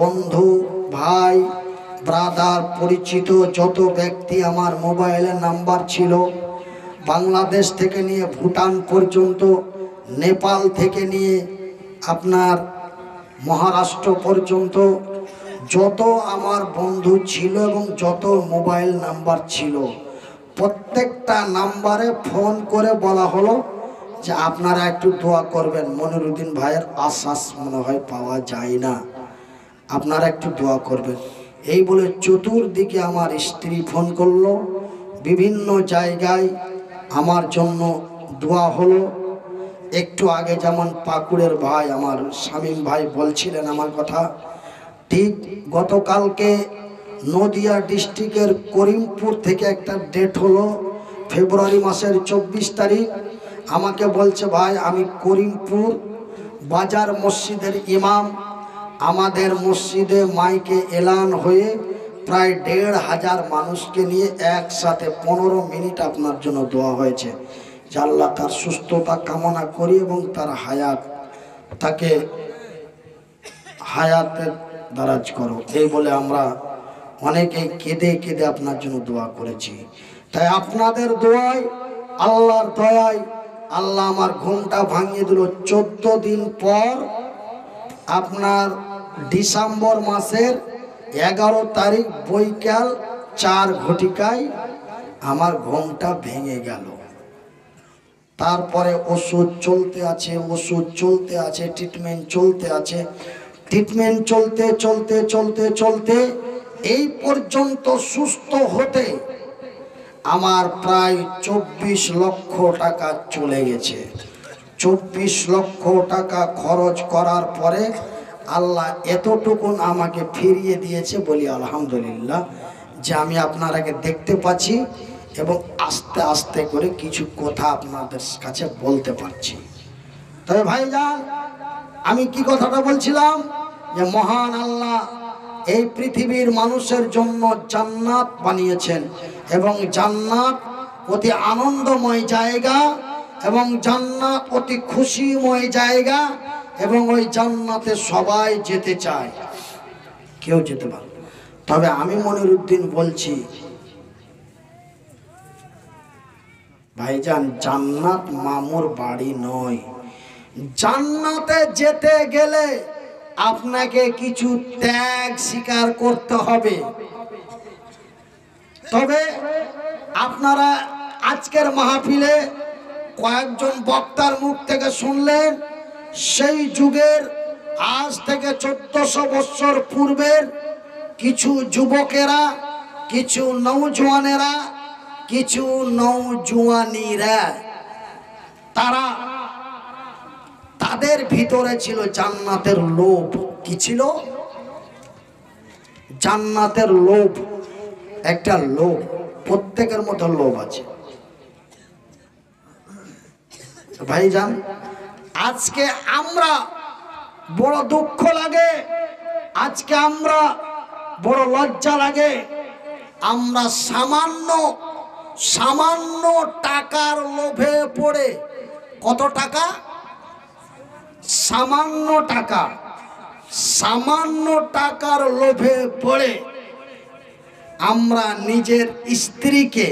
বন্ধু, ভাই, ব্রাদার, পরিচিত যত ব্যক্তি আমার মোবাইলের নাম্বার ছিল, বাংলাদেশ থেকে নিয়ে ভুটান পর্যন্ত, নেপাল থেকে নিয়ে আপনার মহারাষ্ট্র পর্যন্ত যত আমার বন্ধু ছিল এবং যত মোবাইল নাম্বার ছিল প্রত্যেকটা নাম্বারে ফোন করে বলা হলো যে আপনারা একটু দোয়া করবেন, মনিরুদ্দিন ভাইয়ের আশ্বাস মনে হয় পাওয়া যায় না, আপনারা একটু দোয়া করবেন। এই বলে চতুর্দিকে আমার স্ত্রী ফোন করলো, বিভিন্ন জায়গায় আমার জন্য দোয়া হলো। একটু আগে যেমন পাকুড়ের ভাই আমার শামীম ভাই বলছিলেন আমার কথা, ঠিক গতকালকে নদিয়া ডিস্ট্রিক্টের করিমপুর থেকে একটা ডেট হলো ফেব্রুয়ারি মাসের 24 তারিখ। আমাকে বলছে ভাই আমি করিমপুর বাজার মসজিদের ইমাম, আমাদের মসজিদে মাইকে এলান হয়ে প্রায় 1,500 মানুষকে নিয়ে একসাথে 15 মিনিট আপনার জন্য দোয়া হয়েছে যে আল্লাহ তার সুস্থতা কামনা করি এবং তার তাকে হায়াতের দারাজ করো। এই বলে আমরা অনেকে কেঁদে কেঁদে আপনার জন্য দোয়া করেছি। তাই আপনাদের দোয়ায়, আল্লাহর দয়ায় আল্লাহ আমার ঘুমটা ভাঙিয়ে দিল। 14 দিন পর আপনার ডিসেম্বর মাসের 11 তারিখ বৈকাল 4 ঘটিকায় আমার ঘুমটা ভেঙে গেল। তারপরে ওষুধ চলতে আছে, ওষুধ চলতে আছে, ট্রিটমেন্ট চলতে আছে, ট্রিটমেন্ট চলতে চলতে চলতে চলতে এই পর্যন্ত সুস্থ হতে আমার প্রায় 24 লক্ষ টাকা চলে গেছে। 24 লক্ষ টাকা খরচ করার পরে আল্লাহ এতটুকুন আমাকে ফিরিয়ে দিয়েছে। বলি আলহামদুলিল্লাহ যে আমি আপনারাকে দেখতে পাচ্ছি এবং আস্তে আস্তে করে কিছু কথা আপনাদের কাছে বলতে পারছি। তবে ভাইজান, আমি কি কথাটা বলছিলাম যে মহান আল্লাহ এই পৃথিবীর মানুষের জন্য জান্নাত বানিয়েছেন এবং জান্নাত অতি আনন্দময় জায়গা এবং জান্নাত অতি খুশিময় জায়গা এবং ওই জান্নাতে সবাই যেতে চায়, কেউ যেতে পারে। তবে আমি মনিরুদ্দিন বলছি ভাইজান, জান্নাত মামুর বাড়ি নয়। জান্নাতে যেতে গেলে আপনাকে কিছু ত্যাগ স্বীকার করতে হবে। তবে আপনারা আজকের মাহফিলে কয়েকজন বক্তার মুখ থেকে শুনলেন সেই যুগের আজ থেকে 1400 বছর পূর্বের কিছু যুবকেরা, কিছু নওজোয়ানেরা, কিছু নওজোয়ানিরা, তাদের ভিতরে ছিল জান্নাতের লোভ। কি ছিল? জান্নাতের লোভ, একটা লোভ। প্রত্যেকের মধ্যে লোভ আছে ভাইজান। আজকে আমরা বড় দুঃখ লাগে, আজকে আমরা বড় লজ্জা লাগে, আমরা সামান্য টাকার লোভে পড়ে, কত টাকা? সামান্য টাকার লোভে পড়ে আমরা নিজের স্ত্রীকে,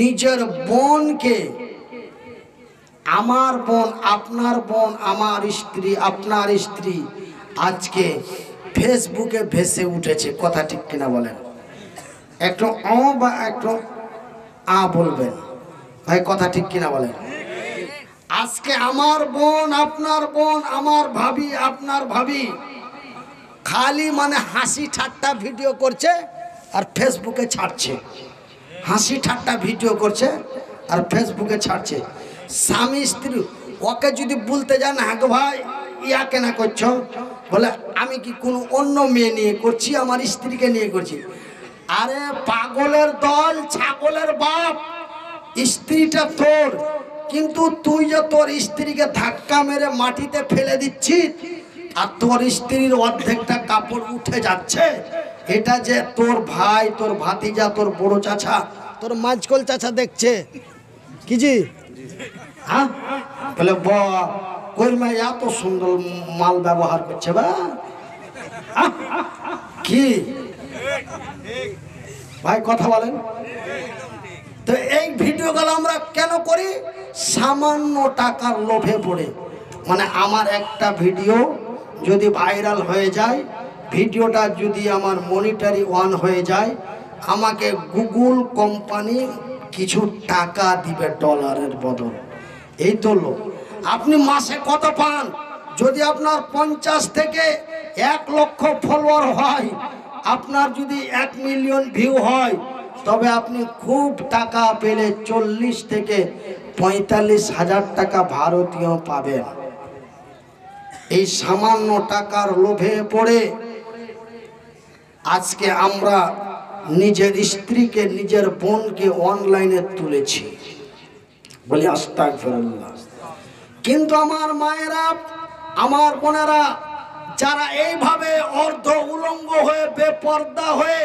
নিজের বোনকে, আমার বোন, আপনার বোন, আমার স্ত্রী, আপনার স্ত্রী আজকে ফেসবুকে ভেসে উঠেছে। কথা ঠিক কিনা বলেন? একটু বা একটু বলবেন ভাই, কথা ঠিক কিনা বলেন? আজকে আমার বোন, আপনার বোন, আমার ভাবি, আপনার ভাবি খালি মানে হাসি ঠাট্টা ভিডিও করছে আর ফেসবুকে ছাড়ছে। হাসি ঠাট্টা ভিডিও করছে আর ফেসবুকে ছাড়ছে। স্বামী স্ত্রী ওকে যদি বলতে যান, হ্যাঁ গো ভাই ইয়া কেন করছো, বলে আমি কি কোনো অন্য মেয়ে নিয়ে করছি, আমার স্ত্রীকে নিয়ে করছি। আরে পাগলের দল, ছাগলের বাপ, স্ত্রীটা তোর, কিন্তু তুই যে তোর স্ত্রীকে ধাক্কা মেরে মাটিতে ফেলে দিচ্ছিস আর তোর স্ত্রীর অর্ধেকটা কাপড় উঠে যাচ্ছে, এটা যে তোর ভাই, তোর ভাতিজা, তোর বড় চাচা, তোর মাঝকল চাচা দেখছে কি জি? হ্যাঁ বলে কর্মা এত সুন্দর মাল ব্যবহার করছে বা কি ভাই, কথা বলেন তো? এই ভিডিওগুলো আমরা কেন করি? সামান্য টাকার লোভে পড়ে। মানে আমার একটা ভিডিও যদি ভাইরাল হয়ে যায় ভিডিওটা যদি আমার মনিটরি অন হয়ে যায়, আমাকে গুগল কোম্পানি কিছু টাকা দিবে ডলারের বদল। এই তো লোক। আপনি মাসে কত পান? যদি আপনার 50 থেকে 1 লক্ষ ফলোয়ার হয়, আপনার যদি 1 মিলিয়ন ভিউ হয়, তবে আপনি খুব টাকা পেলে 40 থেকে 45 হাজার টাকা ভারতীয় পাবেন। এই সামান্য টাকার লোভে পড়ে আজকে আমরা নিজের স্ত্রীকে, নিজের বোনকে অনলাইনে তুলেছি, বলি আস্তাগফিরুল্লাহ। কিন্তু আমার মায়েরা, আমার বোনেরা, যারা এইভাবে অর্ধ উলঙ্গ হয়ে, বেপর্দা হয়ে,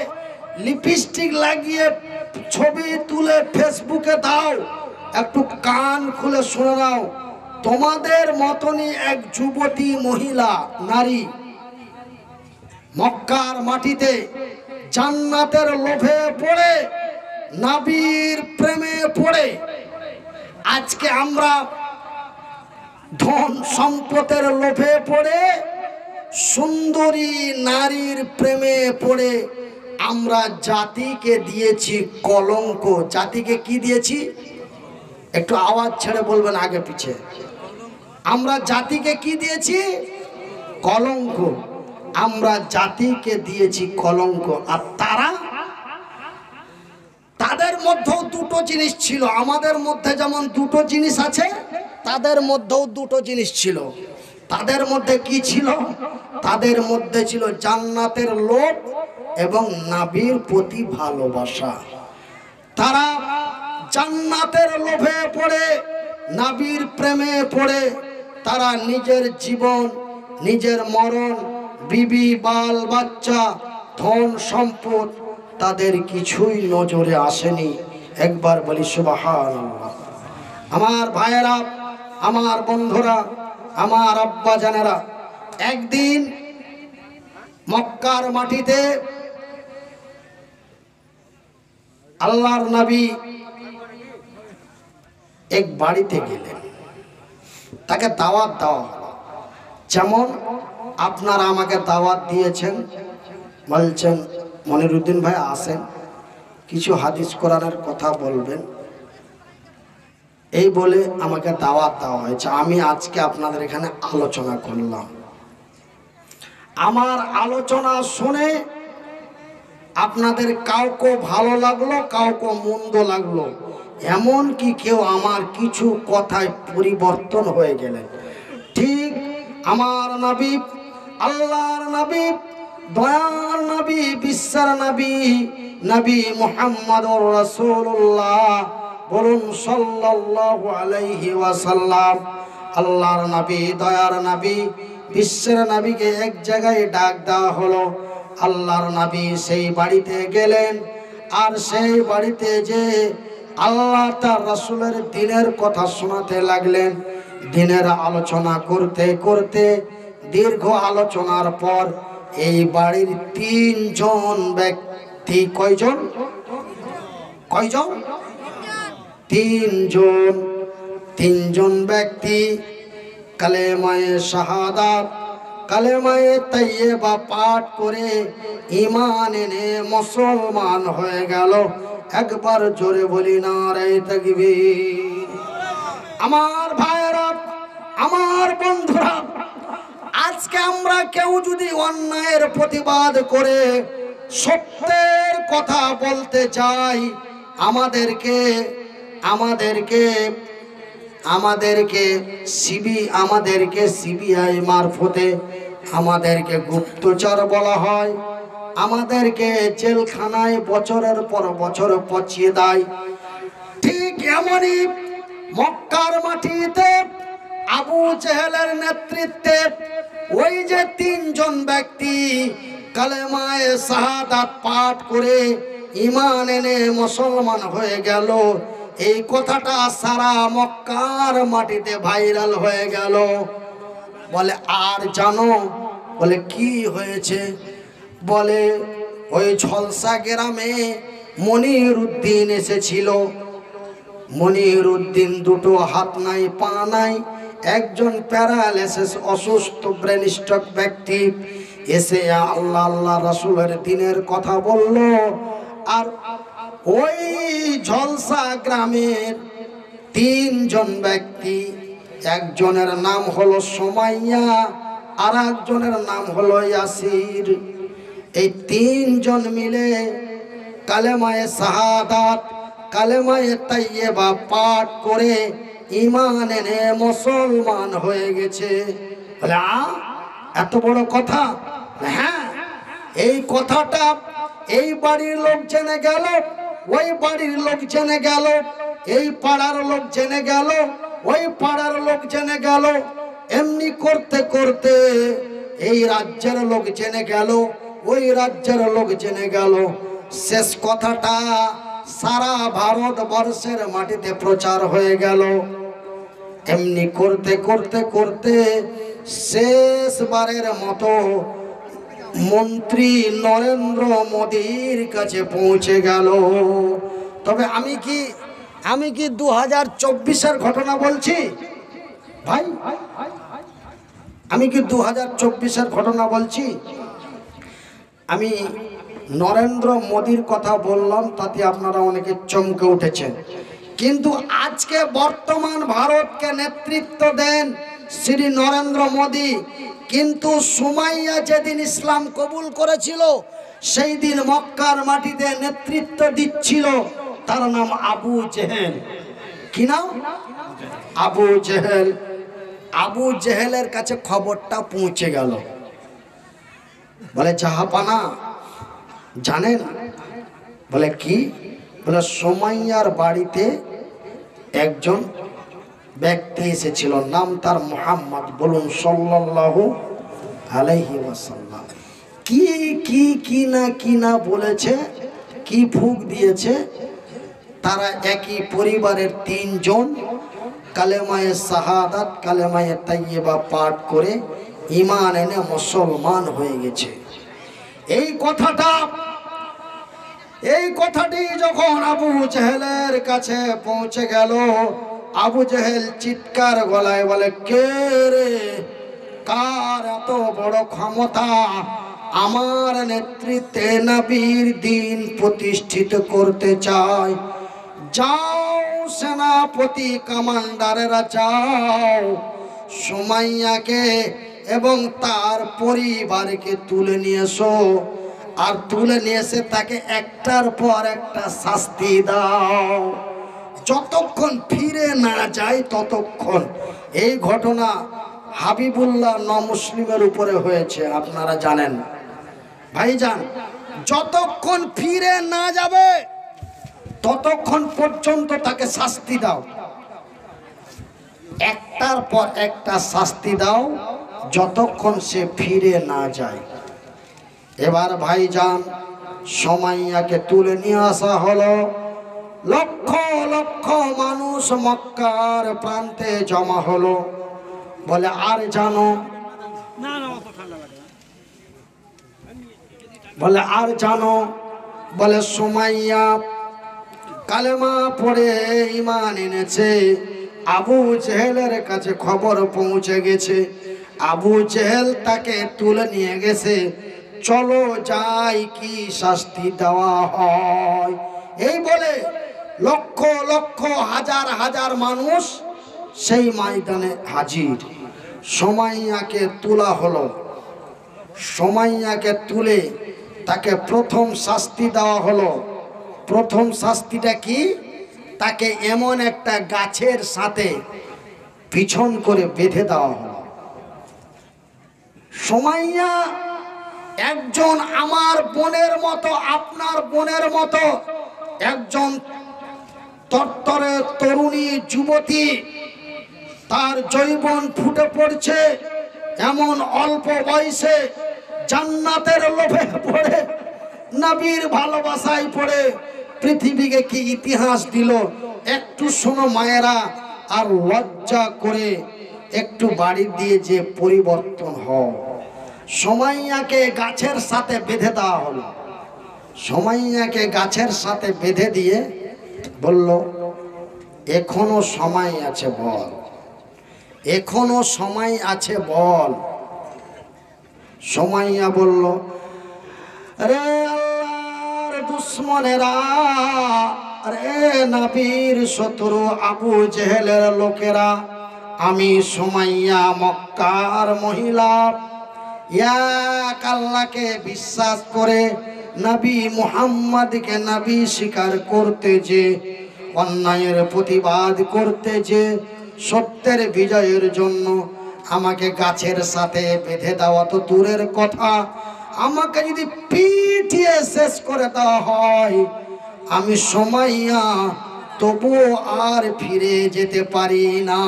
লিপস্টিক লাগিয়ে ছবি তুলে ফেসবুকে দাও, একটু কান খুলে শুনে নাও। তোমাদের মতনই এক যুবতী মহিলা, নারী, মক্কার মাটিতে জান্নাতের লোভে পড়ে, নবীর প্রেমে পড়ে, আজকে আমরা ধন সম্পদের লোভে পড়ে, সুন্দরী নারীর প্রেমে পড়ে আমরা জাতিকে দিয়েছি কলঙ্ক। জাতিকে কি দিয়েছি? একটু আওয়াজ ছেড়ে বলবেন আগে পিছে। আমরা জাতিকে কি দিয়েছি? কলঙ্ক। আমরা জাতিকে দিয়েছি কলঙ্ক। আর তাদের মধ্যেও দুটো জিনিস ছিল। আমাদের মধ্যে যেমন দুটো জিনিস আছে, তাদের মধ্যেও দুটো জিনিস ছিল। তাদের মধ্যে কি ছিল? তাদের মধ্যে ছিল জান্নাতের লোভ এবং নবীর প্রতি ভালোবাসা। তারা জান্নাতের লোভে পড়ে, নবীর প্রেমে পড়ে, তারা নিজের জীবন, নিজের মরণ, বিবি বাল বাচ্চা, ধন সম্পদ, তাদের কিছুই নজরে আসেনি। একবার বলি সুবহানাল্লাহ। আমার ভাইয়েরা, আমার বন্ধুরা, আমার আব্বা জানেরা, একদিন মক্কার মাটিতে আল্লাহর নবী এক বাড়িতে গেলেন। তাকে দাওয়াত দেওয়া হলো। যেমন আপনারা আমাকে দাওয়াত দিয়েছেন, বলছেন মনিরুদ্দিন ভাই আসেন, কিছু হাদিস কোরআনের কথা বলবেন, এই বলে আমাকে দাওয়াত দেওয়া হয়েছে। আমি আজকে আপনাদের এখানে আলোচনা করলাম। আমার আলোচনা শুনে আপনাদের কাউকে ভালো লাগলো, কাউকে মন্দ লাগলো, এমন কি কেউ আমার কিছু কথায় পরিবর্তন হয়ে গেলেন। ঠিক আমার নবী, আল্লাহর নবী, দয়ার নবী, বিশ্বের নবী, নবী মুহাম্মদুর রাসূলুল্লাহ, বলুন সাল্লাল্লাহু আলাইহি ওয়াসাল্লাম। আল্লাহর নবী, দয়ার নবী, বিশ্বের নবীকে এক জায়গায় ডাক দেওয়া হলো। আল্লাহর নবী সেই বাড়িতে গেলেন। আর সেই বাড়িতে যে আল্লাহ তার রাসূলের দ্বীনের কথা শোনাতে লাগলেন। দ্বীনের আলোচনা করতে করতে দীর্ঘ আলোচনার পর এই বাড়ির 3 জন ব্যক্তি, কয়জন? 3 জন ব্যক্তি কালেমায়ে শাহাদাত, কালেমায়ে তাইয়্যিবা পাঠ করে ঈমান এনে মুসলমান হয়ে গেল। একবার জোরে বলি নারে তাকবীর। আমার ভাইরা, আমার বন্ধুরা, আজকে আমরা কেউ যদি অন্যায়ের প্রতিবাদ করে সত্যের কথা বলতে চাই, আমাদেরকে সিবিআই মারফতে আমাদেরকে গুপ্তচর বলা হয়, আমাদেরকে জেলখানায় বছরের পর বছর পচিয়ে দেয়। ঠিক এমনই মক্কার মাটিতে আবু জেহেলের নেতৃত্বে ওই যে 3 জন ব্যক্তি কালেমায়ে শাহাদাত পাঠ করে ঈমান এনে মুসলমান হয়ে গেল, এই কথাটা সারা মক্কার মাটিতে ভাইরাল হয়ে গেল। বলে আর জানো? বলে কি হয়েছে? বলে ওই ঝলসা গ্রামে মনিরুদ্দিন এসেছিল। মনিরুদ্দিন দুটো হাত নাই, পা নাই, একজন প্যারালাইসিস অসুস্থ ব্রেন স্ট্রোক ব্যক্তি। এসে আল্লাহ আল্লাহ রাসূলের দ্বীনের কথা বলল। আর ওই ঝলসা গ্রামের তিনজন ব্যক্তি, একজনের নাম হলো সুমাইয়া, আর একজনের নাম হলো ইয়াসির। এই তিনজন মিলে কালেমায়ে শাহাদাত, কালেমায়ে তাইয়্যিবা পাঠ করে ঈমান এনে মুসলমান হয়ে গেছে। বলে এত বড় কথা? হ্যাঁ, এই কথাটা এই বাড়ির লোক জেনে গেল, ওই বাড়ির লোক জেনে গেল, এই পাড়ার লোক জেনে গেল, ওই পাড়ার লোক জেনে গেল। এমনি করতে করতে এই রাজ্যের লোক জেনে গেল, ওই রাজ্যের লোক জেনে গেল। শেষ কথাটা সারা ভারতবর্ষের মাটিতে প্রচার হয়ে গেল। এমনি করতে করতে করতে শেষবারের মতো মন্ত্রী নরেন্দ্র মোদীর কাছে পৌঁছে গেল। তবে আমি কি 2024-এর ঘটনা বলছি ভাই? আমি কি 2024-এর ঘটনা বলছি? আমি নরেন্দ্র মোদীর কথা বললাম, তাতে আপনারা অনেকে চমকে উঠেছেন। কিন্তু আজকে বর্তমান ভারতকে নেতৃত্ব দেন শ্রী নরেন্দ্র মোদী। কিন্তু সুমাইয়া যেদিন ইসলাম কবুল করেছিল, সেই দিন মক্কার মাটিতে নেতৃত্ব দিচ্ছিল তার নাম আবু জেহেল। কি নাম? আবু জেহেল। আবু জেহেলের কাছে খবরটা পৌঁছে গেল। বলে জাহাপানা জানেন? বলে কি? বলে সুমাইয়ার বাড়িতে একজন ব্যক্তি এসেছিল, নাম তার মুহাম্মদ। বলুন সাল্লাল্লাহু আলাইহি ওয়াসাল্লাম। কি না বলেছে, কি ফুঁক দিয়েছে। তারা একই পরিবারের তিনজন কালেমায়ে শাহাদাত, কালেমায়ে তাইয়্যিবা পাঠ করে ঈমান এনে মুসলমান হয়ে গেছে। এই কথাটি যখন আবু জেহেলের কাছে পৌঁছে গেল, আবু জেহেল চিৎকার গলায় বলে, কে রে, কার এত বড় ক্ষমতা আমার নেতৃত্বে নবীর দ্বীন প্রতিষ্ঠিত করতে চায়? যাও সেনাপতি, কমান্ডারেরা যাও, সুমাইয়াকে এবং তার পরিবারকে তুলে নিয়ে এসো। আর তুলে নিয়ে এসে তাকে একটার পর একটা শাস্তি দাও। যতক্ষণ ফিরে না যায় ততক্ষণ। এই ঘটনা হাবিবুল্লাহ মুসলিমের উপরে হয়েছে, আপনারা জানেন ভাইজান। যতক্ষণ ফিরে না যাবে ততক্ষণ পর্যন্ত তাকে শাস্তি দাও, একটার পর একটা শাস্তি দাও, যতক্ষণ সে ফিরে না যায়। এবার ভাইজান সুমাইয়াকে তুলে নিয়ে আসা হলো। লক্ষ লক্ষ মানুষ মক্কার প্রান্তে জমা হলো। বলে আর জানো, বলে আর জানো, বলে সুমাইয়া কালেমা পড়ে ঈমান এনেছে। আবু জেহেলের কাছে খবর পৌঁছে গেছে, আবু জেহেল তাকে তুলে নিয়ে গেছে। চলো যাই, কি শাস্তি দেওয়া হয়। এই বলে লক্ষ লক্ষ হাজার হাজার মানুষ সেই ময়দানে হাজির। সুমাইয়াকে তোলা হলো। সুমাইয়াকে তুলে তাকে প্রথম শাস্তি দেওয়া হলো। প্রথম শাস্তিটা কি? তাকে এমন একটা গাছের সাথে পিছন করে বেঁধে দেওয়া হলো। সুমাইয়া একজন আমার বোনের মতো, আপনার বোনের মতো একজন তরতরে তরুণী যুবতী, তার যৌবন ফুটে পড়ছে। এমন অল্প বয়সে জান্নাতের লোভে পড়ে, নবীর ভালোবাসায় পড়ে পৃথিবীকে কি ইতিহাস দিল। একটু শোনো মায়েরা, আর লজ্জা করে একটু বাড়ি দিয়ে যে পরিবর্তন হয়। সুমাইয়াকে গাছের সাথে বেঁধে দেওয়া হলো। সুমাইয়াকে গাছের সাথে বেঁধে দিয়ে বলল, এখনো সময় আছে বল, এখনো সময় আছে বল। সুমাইয়া বলল, রে আল্লাহর দুশ্মনেরা, রে নবীর শত্রু আবু জেহেলের লোকেরা, আমি সুমাইয়া মক্কার মহিলা এক আল্লাহকে বিশ্বাস করে নবী মুহাম্মদকে নবী স্বীকার করতে, যে অন্যায়ের প্রতিবাদ করতে, যে সত্যের বিজয়ের জন্য আমাকে গাছের সাথে বেঁধে দেওয়া তো দূরের কথা, আমাকে যদি পিটিয়ে শেষ করে দেওয়া হয়, আমি সুমাইয়া তবুও আর ফিরে যেতে পারি না।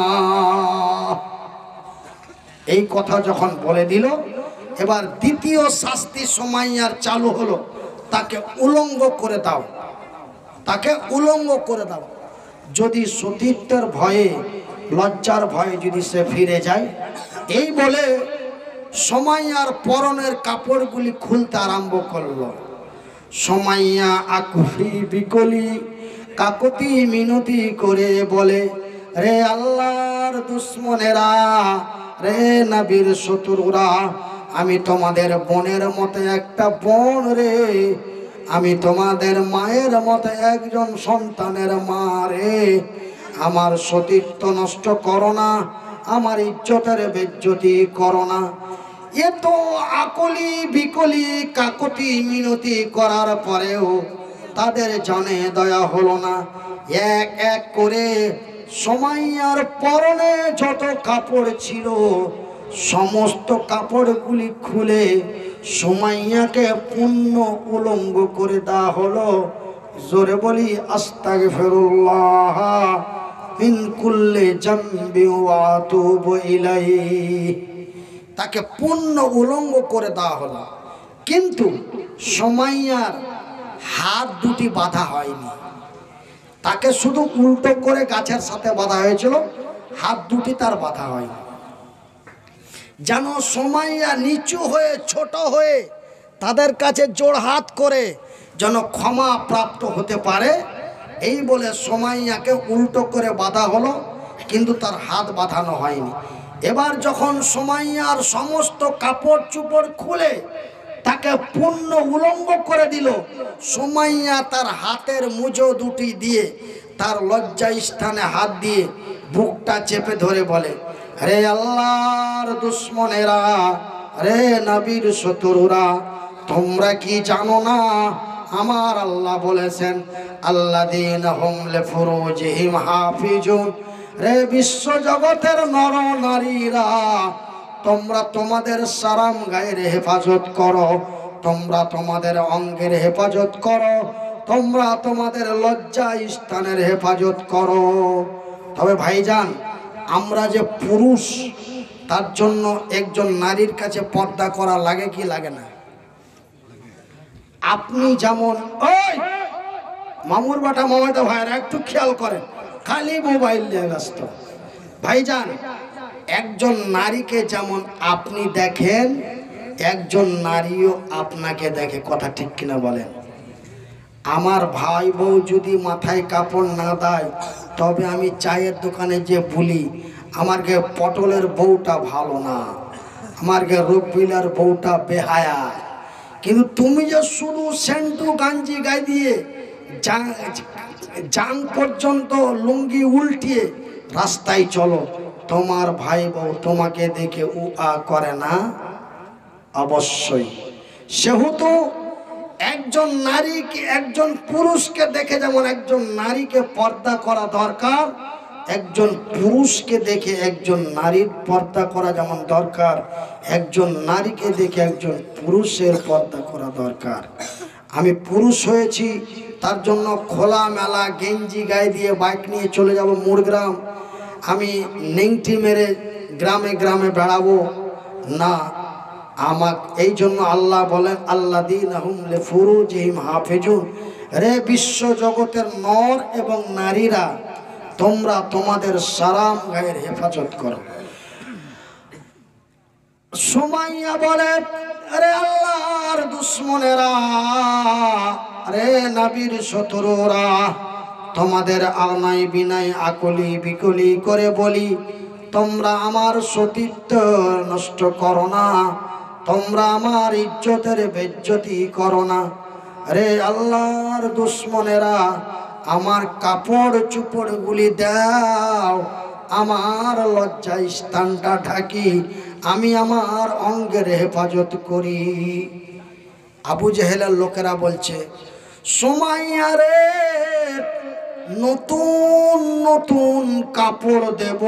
এই কথা যখন বলে দিল, এবার দ্বিতীয় শাস্তি সুমাইয়ার চালু হলো, তাকে উলঙ্গ করে দাও, তাকে উলঙ্গ করে দাও। যদি সতীত্বের ভয়ে, লজ্জার ভয়ে যদি সে ফিরে যায়, এই বলে সুমাইয়ার পরনের কাপড়গুলি খুলতে আরম্ভ করলো। সুমাইয়া আকুফি বিকলি কাকতি মিনতি করে বলে, রে আল্লাহর দুশ্মনেরা, রে নবীর শত্রুরা, আমি তোমাদের বোনের মতো একটা বোন রে, আমি তোমাদের মায়ের মতো একজন সন্তানের মা রে, আমার সতীত্ব নষ্ট করো না, আমার ইজ্জতের বেজ্জতি করো না। এত আকলি বিকলি কাকতি মিনতি করার পরেও তাদের জানে দয়া হলো না। এক এক করে সুমাইয়ার পরনে যত কাপড় ছিল, সমস্ত কাপড়গুলি খুলে সুমাইয়াকে পূর্ণ উলঙ্গ করে দেওয়া হলো। জোরে বলি আস্তাগফিরুল্লাহ মিন কুল্লি জামবি ওয়া আতুবু ইলাইহি। তাকে পূর্ণ উলঙ্গ করে দেওয়া হলো, কিন্তু সুমাইয়ার হাত দুটি বাঁধা হয়নি। তাকে শুধু উল্টো করে গাছের সাথে বাঁধা হয়েছিল, হাত দুটি তার বাঁধা হয়নি, যেন সুমাইয়া নিচু হয়ে ছোট হয়ে তাদের কাছে জোড় হাত করে যেন ক্ষমা প্রাপ্ত হতে পারে। এই বলে সুমাইয়াকে উল্টো করে বাঁধা হলো, কিন্তু তার হাত বাঁধানো হয়নি। এবার যখন সুমাইয়ার সমস্ত কাপড় চোপড় খুলে তাকে পূর্ণ উলঙ্গ করে দিল, সুমাইয়া তার হাতের মুজো দুটি দিয়ে তার লজ্জা স্থানে হাত দিয়ে বুকটা চেপে ধরে বলে, রে আল্লাহর দুশ্মনেরা, রে নবীর শত্রুরা, তোমরা কি জানো না আমার আল্লাহ বলেছেন, আল্লাযীনা হুম লিফুরুজিহিম হাফিজুন, রে বিশ্ব জগতের নর নারীরা, তোমরা তোমাদের সারাম গায়ের হেফাজত করো, তোমরা তোমাদের অঙ্গের হেফাজত করো, তোমরা তোমাদের লজ্জা স্থানের হেফাজত করো। তবে ভাইজান, আমরা যে পুরুষ, তার জন্য একজন নারীর কাছে পর্দা করা লাগে কি লাগে না? আপনি যেমন, ওই মামুর বাটা মামাতো ভাইরা একটু খেয়াল করেন, খালি মোবাইল নিয়ে ব্যস্ত। ভাইজান, একজন নারীকে যেমন আপনি দেখেন, একজন নারীও আপনাকে দেখে। কথা ঠিক কিনা বলেন? আমার ভাই বউ যদি মাথায় কাপড় না দেয়, তবে আমি চায়ের দোকানে যে বলি, আমার গে পটলের বউটা ভালো না, আমার গে রবিলার বউটা বেহায়া। কিন্তু তুমি যে শুধু সেন্টু গাঞ্জি গায়ে দিয়ে জাং পর্যন্ত লুঙ্গি উল্টিয়ে রাস্তায় চলো, তোমার ভাই বউ তোমাকে দেখে উ আ করে না? অবশ্যই। সেহেতু একজন নারীকে, একজন পুরুষকে দেখে যেমন একজন নারীকে পর্দা করা দরকার, একজন পুরুষকে দেখে একজন নারীর পর্দা করা যেমন দরকার, একজন নারীকে দেখে একজন পুরুষের পর্দা করা দরকার। আমি পুরুষ হয়েছি, তার জন্য খোলা মেলা গেঞ্জি গায়ে দিয়ে বাইক নিয়ে চলে যাব মুড়গ্রাম, আমি নেংটি মেরে গ্রামে গ্রামে বেড়াবো না। আমাকে এই জন্য আল্লাহ বলেন, আল্লাযীনা হুম লিফুরুজিহিম হাফিজুন, রে বিশ্ব জগতের নর এবং নারীরা, তোমরা তোমাদের সারাম গায়ের হেফাজত করো। সুমাইয়া বলে, রে আল্লাহর দুশ্মনেরা, রে নবীর শত্রুরা, তোমাদের আনাই বিনাই আকলি বিকলি করে বলি, তোমরা আমার সতীত্ব নষ্ট করো না, তোমরা আমার ইজ্জতের বেজ্জতি করো না। রে আল্লাহর দুশ্মনেরা, আমার কাপড় চুপড় গুলি দাও, আমার লজ্জা স্থানটা ঢাকি, আমি আমার অঙ্গের হেফাজত করি। আবু জেহেলের লোকেরা বলছে, সুমাইয়া রে, নতুন নতুন কাপড় দেব।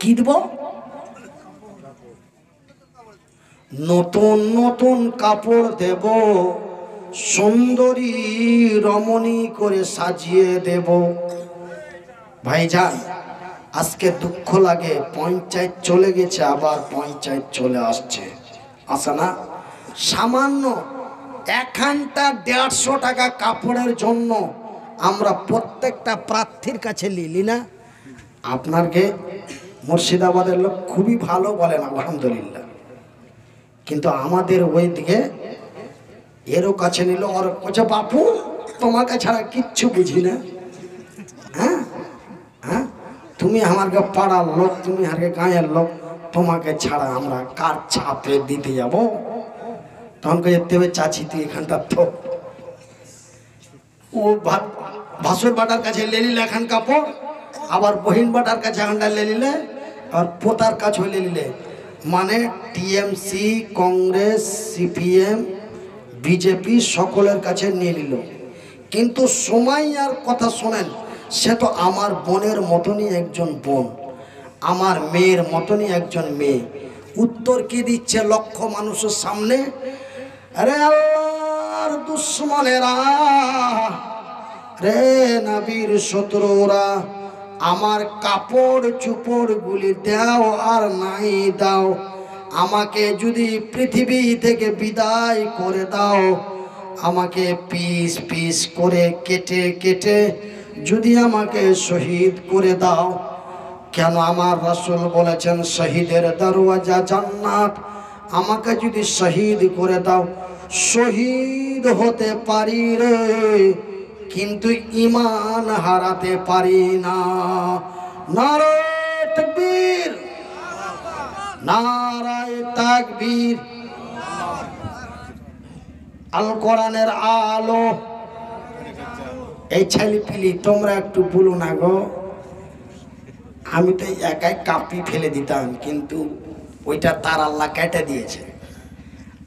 কি দেব? নতুন নতুন কাপড় দেব, সুন্দরী রমণী করে সাজিয়ে দেব। ভাইজান, আজকে দুঃখ লাগে, পঞ্চায়েত চলে গেছে, আবার পঞ্চায়েত চলে আসছে, আসে না? সামান্য একখানটা 150 টাকা কাপড়ের জন্য আমরা প্রত্যেকটা প্রার্থীর কাছে লিলি না। আপনাকে মুর্শিদাবাদের লোক খুবই ভালো বলেন, আলহামদুলিল্লাহ, কিন্তু আমাদের ওই দিকে এরও কাছে নিল, ওর কাছে, বাপু তোমাকে ছাড়া কিচ্ছু বুঝি না। হ্যাঁ হ্যাঁ, তুমি আমার পাড়ার লোক, তুমি আর গাঁয়ের লোক, তোমাকে ছাড়া আমরা কার ছাপে দিতে যাব? তখন যেতে হবে, চাচি তুই এখানটা তো। ও ভাসুর বাটার কাছে লেলিলে এখান কাপড়, আবার বহিন বাটার কাছে এখানটা লেলিলে, আর পোতার কাছে লেলিলে, মানে টিএমসি, কংগ্রেস, সিপিএম, বিজেপি সকলের কাছে নিয়ে নিল। কিন্তু সুমাইয়ার কথা শোনেন, সে তো আমার বোনের মতনই একজন বোন, আমার মেয়ের মতনই একজন মেয়ে। উত্তর কি দিচ্ছে লক্ষ মানুষের সামনে? আরে আল্লাহর দুশ্মনেরা, রে নবীর শত্রুরা, আমার কাপড় চুপড় গুলি দাও আর নাই দাও, আমাকে যদি পৃথিবী থেকে বিদায় করে দাও, আমাকে পিস পিস করে কেটে কেটে যদি আমাকে শহীদ করে দাও। কেন? আমার রাসূল বলেছেন, শহীদের দরওয়াজা জান্নাত। আমাকে যদি শহীদ করে দাও, শহীদ হতে পারি রে, কিন্তু ঈমান হারাতে পারি না। নারায়ে তাকবীর, নারায়ে তাকবীর। আল কোরআনের আলো। এই ছেলেপিলি তোমরা একটু বলো না গো, আমি তো একাই কাঁপি ফেলে দিতাম, কিন্তু ওইটা তার আল্লাহ কেটে দিয়েছে।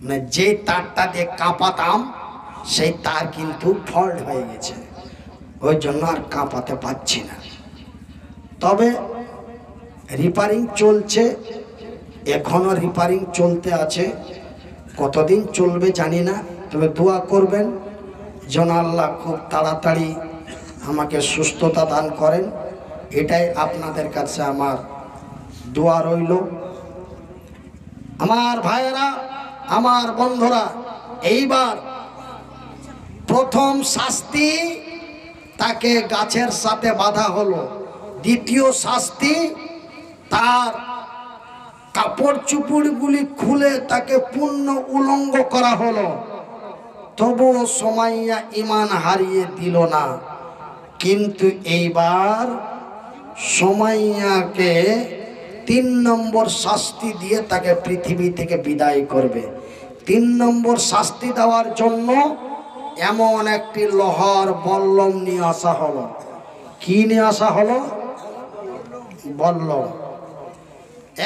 মানে যে তারটা দিয়ে কাঁপাতাম, সেই তার কিন্তু ফল্ট হয়ে গেছে, ওই জন্য আর কাঁপাতে পারছি না। তবে রিপেয়ারিং চলছে, এখনো রিপেয়ারিং চলতে আছে, কতদিন চলবে জানি না। তবে দোয়া করবেন যেন আল্লাহ খুব তাড়াতাড়ি আমাকে সুস্থতা দান করেন, এটাই আপনাদের কাছে আমার দোয়া রইল। আমার ভাইয়েরা, আমার বন্ধুরা, এইবার প্রথম শাস্তি তাকে গাছের সাথে বাঁধা হলো, দ্বিতীয় শাস্তি তার কাপড় চুপড়গুলি খুলে তাকে পূর্ণ উলঙ্গ করা হলো। তবুও সুমাইয়া ঈমান হারিয়ে দিল না। কিন্তু এইবার সুমাইয়াকে 3 নম্বর শাস্তি দিয়ে তাকে পৃথিবী থেকে বিদায় করবে। 3 নম্বর শাস্তি দেওয়ার জন্য এমন একটি লোহার বল্লম নিয়ে আসা হলো। কি নিয়ে আসা হলো? বল্লম।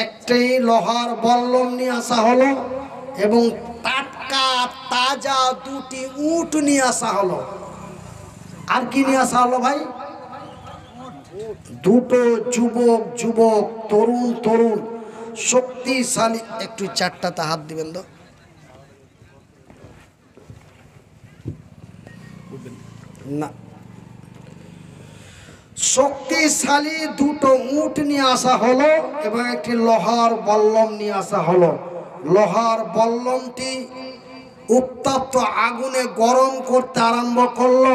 একটাই লোহার বল্লম নিয়ে আসা হলো এবং টাটকা তাজা 2টি উট নিয়ে আসা হলো। আর কি নিয়ে আসা হলো ভাই? 2টো যুবক, তরুণ শক্তিশালী। একটু 4টাতে হাত দিবেন তো। না, শক্তিশালী 2টো উট নিয়ে আসা হলো এবং একটি লোহার বল্লম নিয়ে আসা হলো। লোহার বল্লমটি উত্তপ্ত আগুনে গরম করতে আরম্ভ করলো,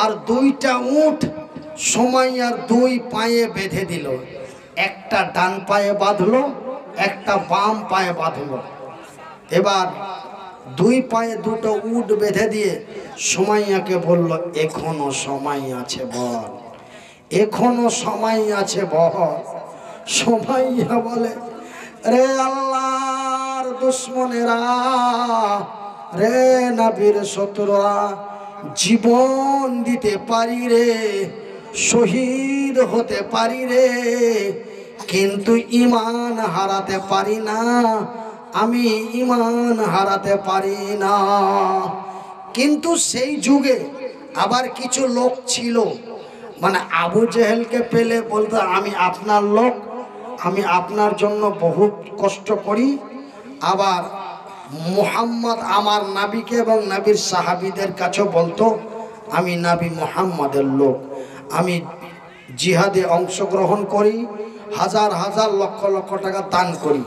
আর 2টা উট সুমাইয়ার 2 পায়ে বেঁধে দিল। একটা ডান পায়ে বাঁধলো, একটা বাম পায়ে বাঁধলো। এবার 2 পায়ে 2টো উট বেঁধে দিয়ে সুমাইয়াকে বলল, এখনো সময় আছে বল, এখনো সময় আছে বল। সুমাইয়া বলে, রে আল্লাহর দুশ্মনেরা, রে নবীর শত্রুরা, জীবন দিতে পারি রে, শহীদ হতে পারি রে, কিন্তু ঈমান হারাতে পারি না, আমি ঈমান হারাতে পারি না। কিন্তু সেই যুগে আবার কিছু লোক ছিল, মানে আবু জেহেলকে পেলে বলতো আমি আপনার লোক, আমি আপনার জন্য বহুত কষ্ট করি। আবার মুহাম্মদ আমার নবীকে এবং নবীর সাহাবীদের কাছেও বলতো আমি নবী মুহাম্মদের লোক, আমি জিহাদে অংশগ্রহণ করি, হাজার হাজার লক্ষ লক্ষ টাকা দান করি।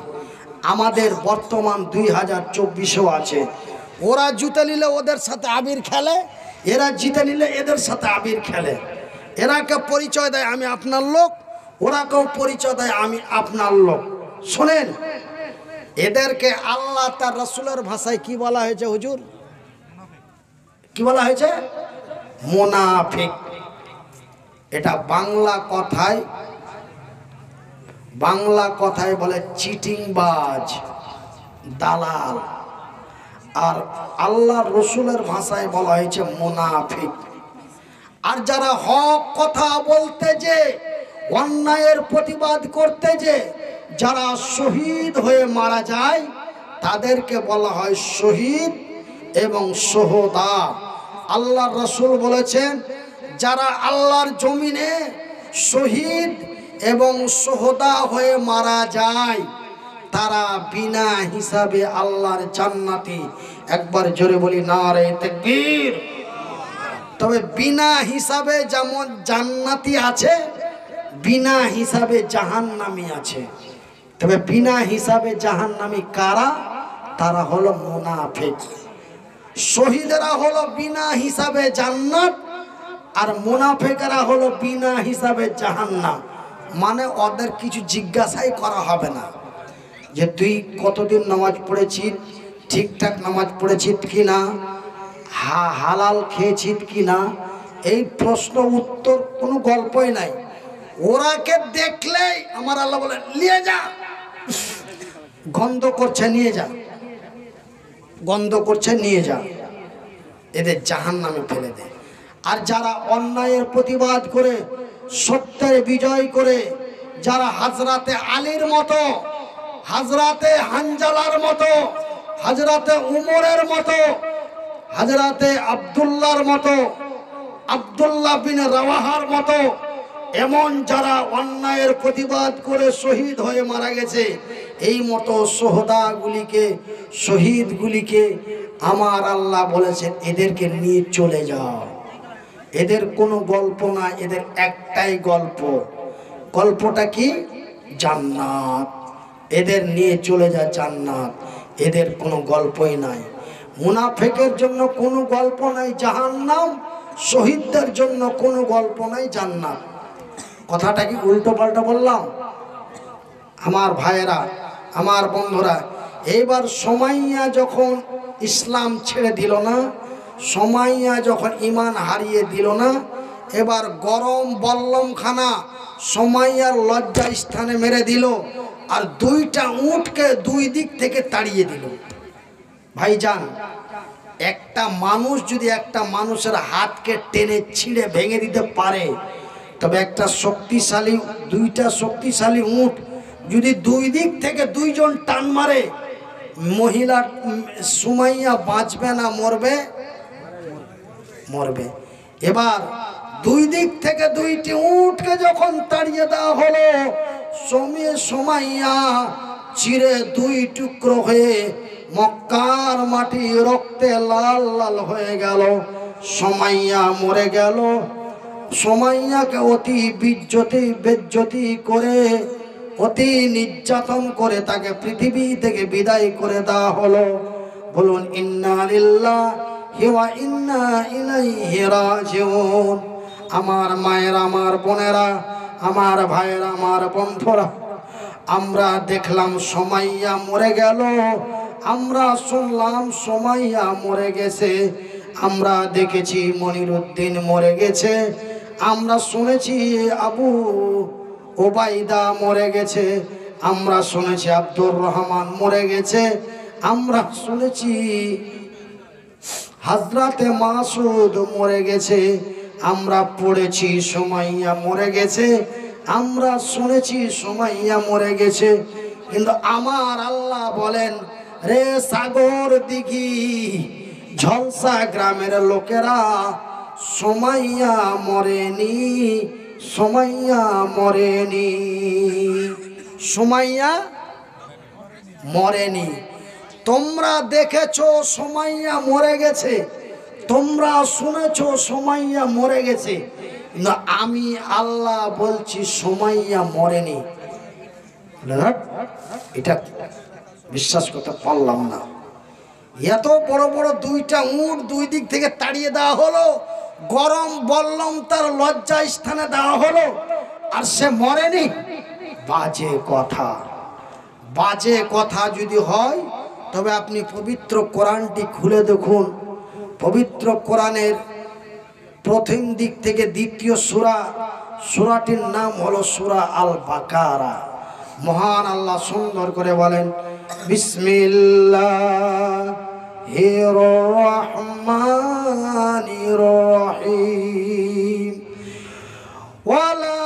আমাদের বর্তমান 2024-এও আছে। ওরা জিতে নিলে ওদের সাথে আবির খেলে, এরা জিতে নিলে এদের সাথে আবির খেলে। এরাকে পরিচয় দেয় আমি আপনার লোক, ওরাকেও পরিচয় দেয় আমি আপনার লোক। শোনেন, এদেরকে আল্লাহ তার রাসূলের ভাষায় কি বলা হয়েছে হুজুর? কি বলা হয়েছে? মুনাফিক। এটা বাংলা কথায় বলে চিটিংবাজ, দালাল। আর আল্লাহর রাসূলের ভাষায় বলা হয়েছে মুনাফিক। আর যারা হক কথা বলতে যে, অন্যায়ের প্রতিবাদ করতে যে যারা শহীদ হয়ে মারা যায়, তাদেরকে বলা হয় শহীদ এবং সোহদা। আল্লাহর রাসূল বলেছেন যারা আল্লাহর জমিনে শহীদ এবং সোহদা হয়ে মারা যায় তারা বিনা হিসাবে আল্লাহর জান্নাতি। একবার জোরে বলি নারে তাকবীর। তবে বিনা হিসাবে যেমন জান্নাতি আছে, বিনা হিসাবে জাহান্নামী আছে। তবে বিনা হিসাবে জাহান্নামী কারা? তারা হলো মুনাফিক। শহীদেরা হলো বিনা হিসাবে জান্নাত, আর মুনাফিকরা হলো বিনা হিসাবে জাহান্নাম। মানে ওদের কিছু জিজ্ঞাসাই করা হবে না যে তুই কতদিন নামাজ পড়েছিস, ঠিকঠাক নামাজ পড়েছিস কি না, হালাল খেয়েছিস কি না, এই প্রশ্ন উত্তর কোনো গল্পই নাই। ওরাকে দেখলেই আমার আল্লাহ বলে নিয়ে যা, গন্ধ করছে নিয়ে যা, গন্ধ করছে নিয়ে যা, এদের জাহান্নামে ফেলে দে। আর যারা অন্যায়ের প্রতিবাদ করে, সত্যের বিজয় করে, যারা হযরতে আলীর মতো, হযরতে হানজালার মতো, হযরতে উমরের মতো, হযরতে আব্দুল্লাহর মতো, আব্দুল্লাহ বিন রাওয়াহার মতো, এমন যারা অন্যায়ের প্রতিবাদ করে শহীদ হয়ে মারা গেছে, এই মতো সোহদাগুলিকে, শহীদগুলিকে আমার আল্লাহ বলেছেন এদেরকে নিয়ে চলে যাও। এদের কোনো গল্প না, এদের একটাই গল্প। গল্পটা কি? জান্নাত। এদের নিয়ে চলে যায় জান্নাত, এদের কোনো গল্পই নাই। মুনাফিকের জন্য কোনো গল্প নাই জাহান্নাম, শহীদদের জন্য কোনো গল্প নাই জান্নাত। কথাটা কি উল্টো পাল্টা বললাম? আমার ভাইয়েরা, আমার বন্ধুরা, এইবার সুমাইয়া যখন ইসলাম ছেড়ে দিল না, সুমাইয়া যখন ঈমান হারিয়ে দিল না, এবার গরম বল্লমখানা সুমাইয়ার লজ্জা স্থানে মেরে দিল, আর দুইটা উটকে দুই দিক থেকে তাড়িয়ে দিল। ভাইজান, একটা মানুষ যদি একটা মানুষের হাতকে টেনে ছিঁড়ে ভেঙে দিতে পারে, তবে একটা শক্তিশালী, দুইটা শক্তিশালী উট যদি দুই দিক থেকে দুইজন টান মারে, মহিলা সুমাইয়া বাঁচবে না মরবে? মরবে। এবার দুই দিক থেকে দুইটি উটকে যখন তাড়িয়ে দেওয়া হলো, সুমাইয়া চিরে দুই টুকরো হয়ে মক্কার মাটি রক্তে লাল লাল হয়ে গেল। সুমাইয়া মরে গেল। সুমাইয়াকে অতি বেজ্জতি করে, অতি নির্যাতন করে তাকে পৃথিবী থেকে বিদায় করে দেওয়া হলো। বলুন ইন্না লিল্লাহি ওয়া ইন্না ইলাইহি রাজিউন। আমার মায়েরা, আমার বোনেরা, আমার ভাইয়েরা, আমার বন্ধুরা, আমরা দেখলাম সুমাইয়া মরে গেল, আমরা শুনলাম সুমাইয়া মরে গেছে, আমরা দেখেছি মনিরউদ্দিন মরে গেছে, আমরা শুনেছি আবু ওবাইদা মরে গেছে, আমরা শুনেছি আব্দুর রহমান মরে গেছে, আমরা শুনেছি হযরতে মাসুদ মরে গেছে, আমরা পড়েছি সুমাইয়া মরে গেছে, আমরা শুনেছি সুমাইয়া মরে গেছে। কিন্তু আমার আল্লাহ বলেন, রে সাগর দিঘি ঝলসা গ্রামের লোকেরা, সুমাইয়া মরেনি, সুমাইয়া মরেনি, সুমাইয়া মরেনি। তোমরা দেখেছো সুমাইয়া মরে গেছে, তোমরা শুনেছো সুমাইয়া মরে গেছে, না আমি আল্লাহ বলছি সুমাইয়া মরেনি। এটা বিশ্বাস করতে পারলাম না। এত বড় বড় দুইটা উট দুই দিক থেকে তাড়িয়ে দেওয়া হলো, গরম বললাম তার লজ্জা স্থানে দেওয়া হলো, আর সে মরেনি। বাজে কথা, বাজে কথা যদি হয় তবে আপনি পবিত্র কোরআনটি খুলে দেখুন। পবিত্র কোরআনের প্রথম দিক থেকে দ্বিতীয় সূরা, সূরাটির নাম হলো সূরা আল বাকারা। মহান আল্লাহ সুন্দর করে বলেন, বিসমিল্লাহির রহমানির রহিম, ওয়ালা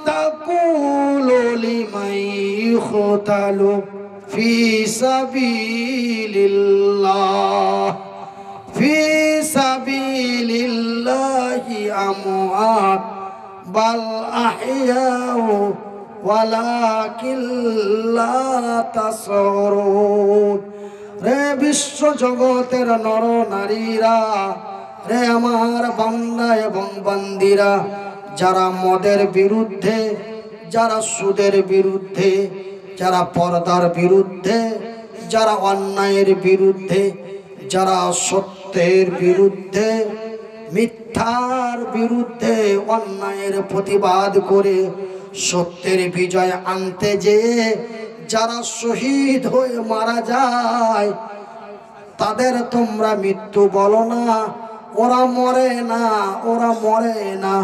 তাকুলু লিমান ইউকতালু ফি সাবিলিল্লাহ, ফি সাবিলিল্লাহি আমওয়াত বাল আহইয়াউ ওয়ালাকিন লা তাশউরুন। রে বিশ্ব জগতের নর নারীরা, রে আমার বান্দা এবং বান্দিরা, যারা মদের বিরুদ্ধে, যারা সুদের বিরুদ্ধে, যারা পর্দার বিরুদ্ধে, যারা অন্যায়ের বিরুদ্ধে, যারা সত্যের বিরুদ্ধে, মিথ্যার বিরুদ্ধে, অন্যায়ের প্রতিবাদ করে সত্যের বিজয় আনতে যেয়ে যারা শহীদ হয়ে মারা যায়, তাদের তোমরা মৃত্যু বলো না। ওরা মরে না, ওরা মরে না,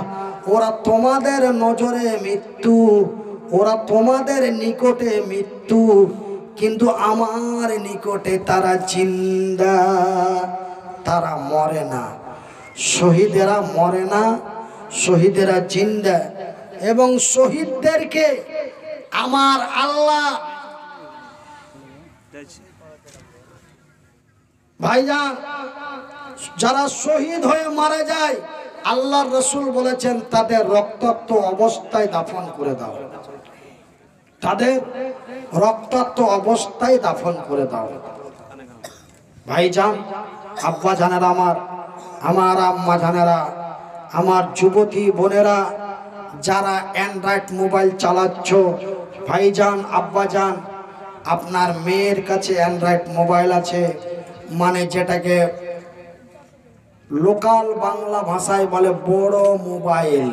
ওরা তোমাদের নজরে মৃত্যু, ওরা তোমাদের নিকটে মৃত্যু, কিন্তু আমার নিকটে তারা জিন্দা, তারা মরে না। শহীদেরা মরে না, শহীদেরা জিন্দা। এবং শহীদদেরকে আমার আল্লাহ, ভাইজান, যারা শহীদ হয়ে মারা যায়, আল্লাহর রাসূল বলেছেন তাদের রক্তাক্ত অবস্থায় দাফন করে দাও, তাদের রক্তাক্ত অবস্থায় দাফন করে দাও। ভাইজান, আব্বা জানেরা, আমার আম্মা জানেরা, আমার যুবতী বোনেরা, যারা অ্যান্ড্রয়েড মোবাইল চালাচ্ছ, ভাইজান আব্বাজান, আপনার মেয়ের কাছে অ্যান্ড্রয়েড মোবাইল আছে, মানে যেটাকে লোকাল বাংলা ভাষায় বলে বড় মোবাইল,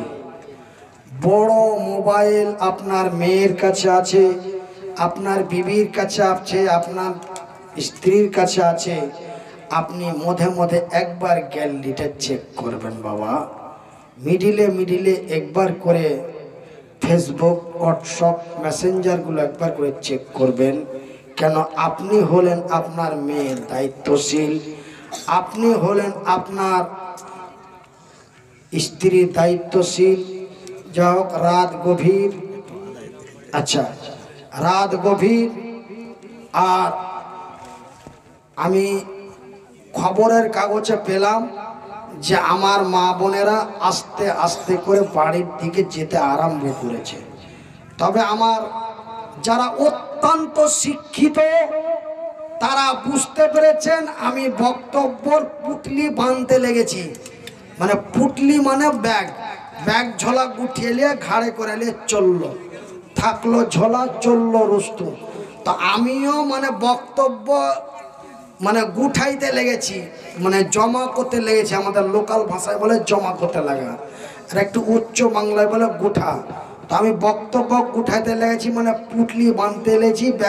বড় মোবাইল আপনার মেয়ের কাছে আছে, আপনার বিবির কাছে আছে, আপনার স্ত্রীর কাছে আছে। আপনি মধ্যে মধ্যে একবার গ্যালারিটা চেক করবেন বাবা, মিডিলে মিডিলে একবার করে ফেসবুক, হোয়াটসঅ্যাপ, মেসেঞ্জারগুলো একবার করে চেক করবেন। কেন? আপনি হলেন আপনার মেয়ের দায়িত্বশীল, আপনি হলেন আপনার স্ত্রীর দায়িত্বশীল। যাই হোক, রাত গভীর, আচ্ছা রাত গভীর, আর আমি খবরের কাগজে পেলাম যে আমার মা বোনেরা আস্তে আস্তে করে বাড়ির দিকে যেতে আরম্ভ করেছে। তবে আমার যারা অত্যন্ত শিক্ষিত তারা বুঝতে পেরেছেন আমি বক্তব্যর পুটলি বাঁধতে লেগেছি। মানে পুটলি মানে ব্যাগ, ব্যাগ ঝোলা গুটিয়ে নিয়ে ঘাড়ে করে নিয়ে চললো, থাকলো ঝোলা, চললো রুস্তু। তো আমিও মানে বক্তব্য মানে গুঠাইতে লেগেছি, মানে জমা করতে লেগেছি। আমাদের লোকাল ভাষায় বলে জমা করতে লাগা, আর একটু উচ্চ বাংলায় বলে গুঠা। তো আমি বক্তব্য গুঠাইতে লেগেছি, মানে পুটলি বাঁধতে লেগেছি, ব্যাগ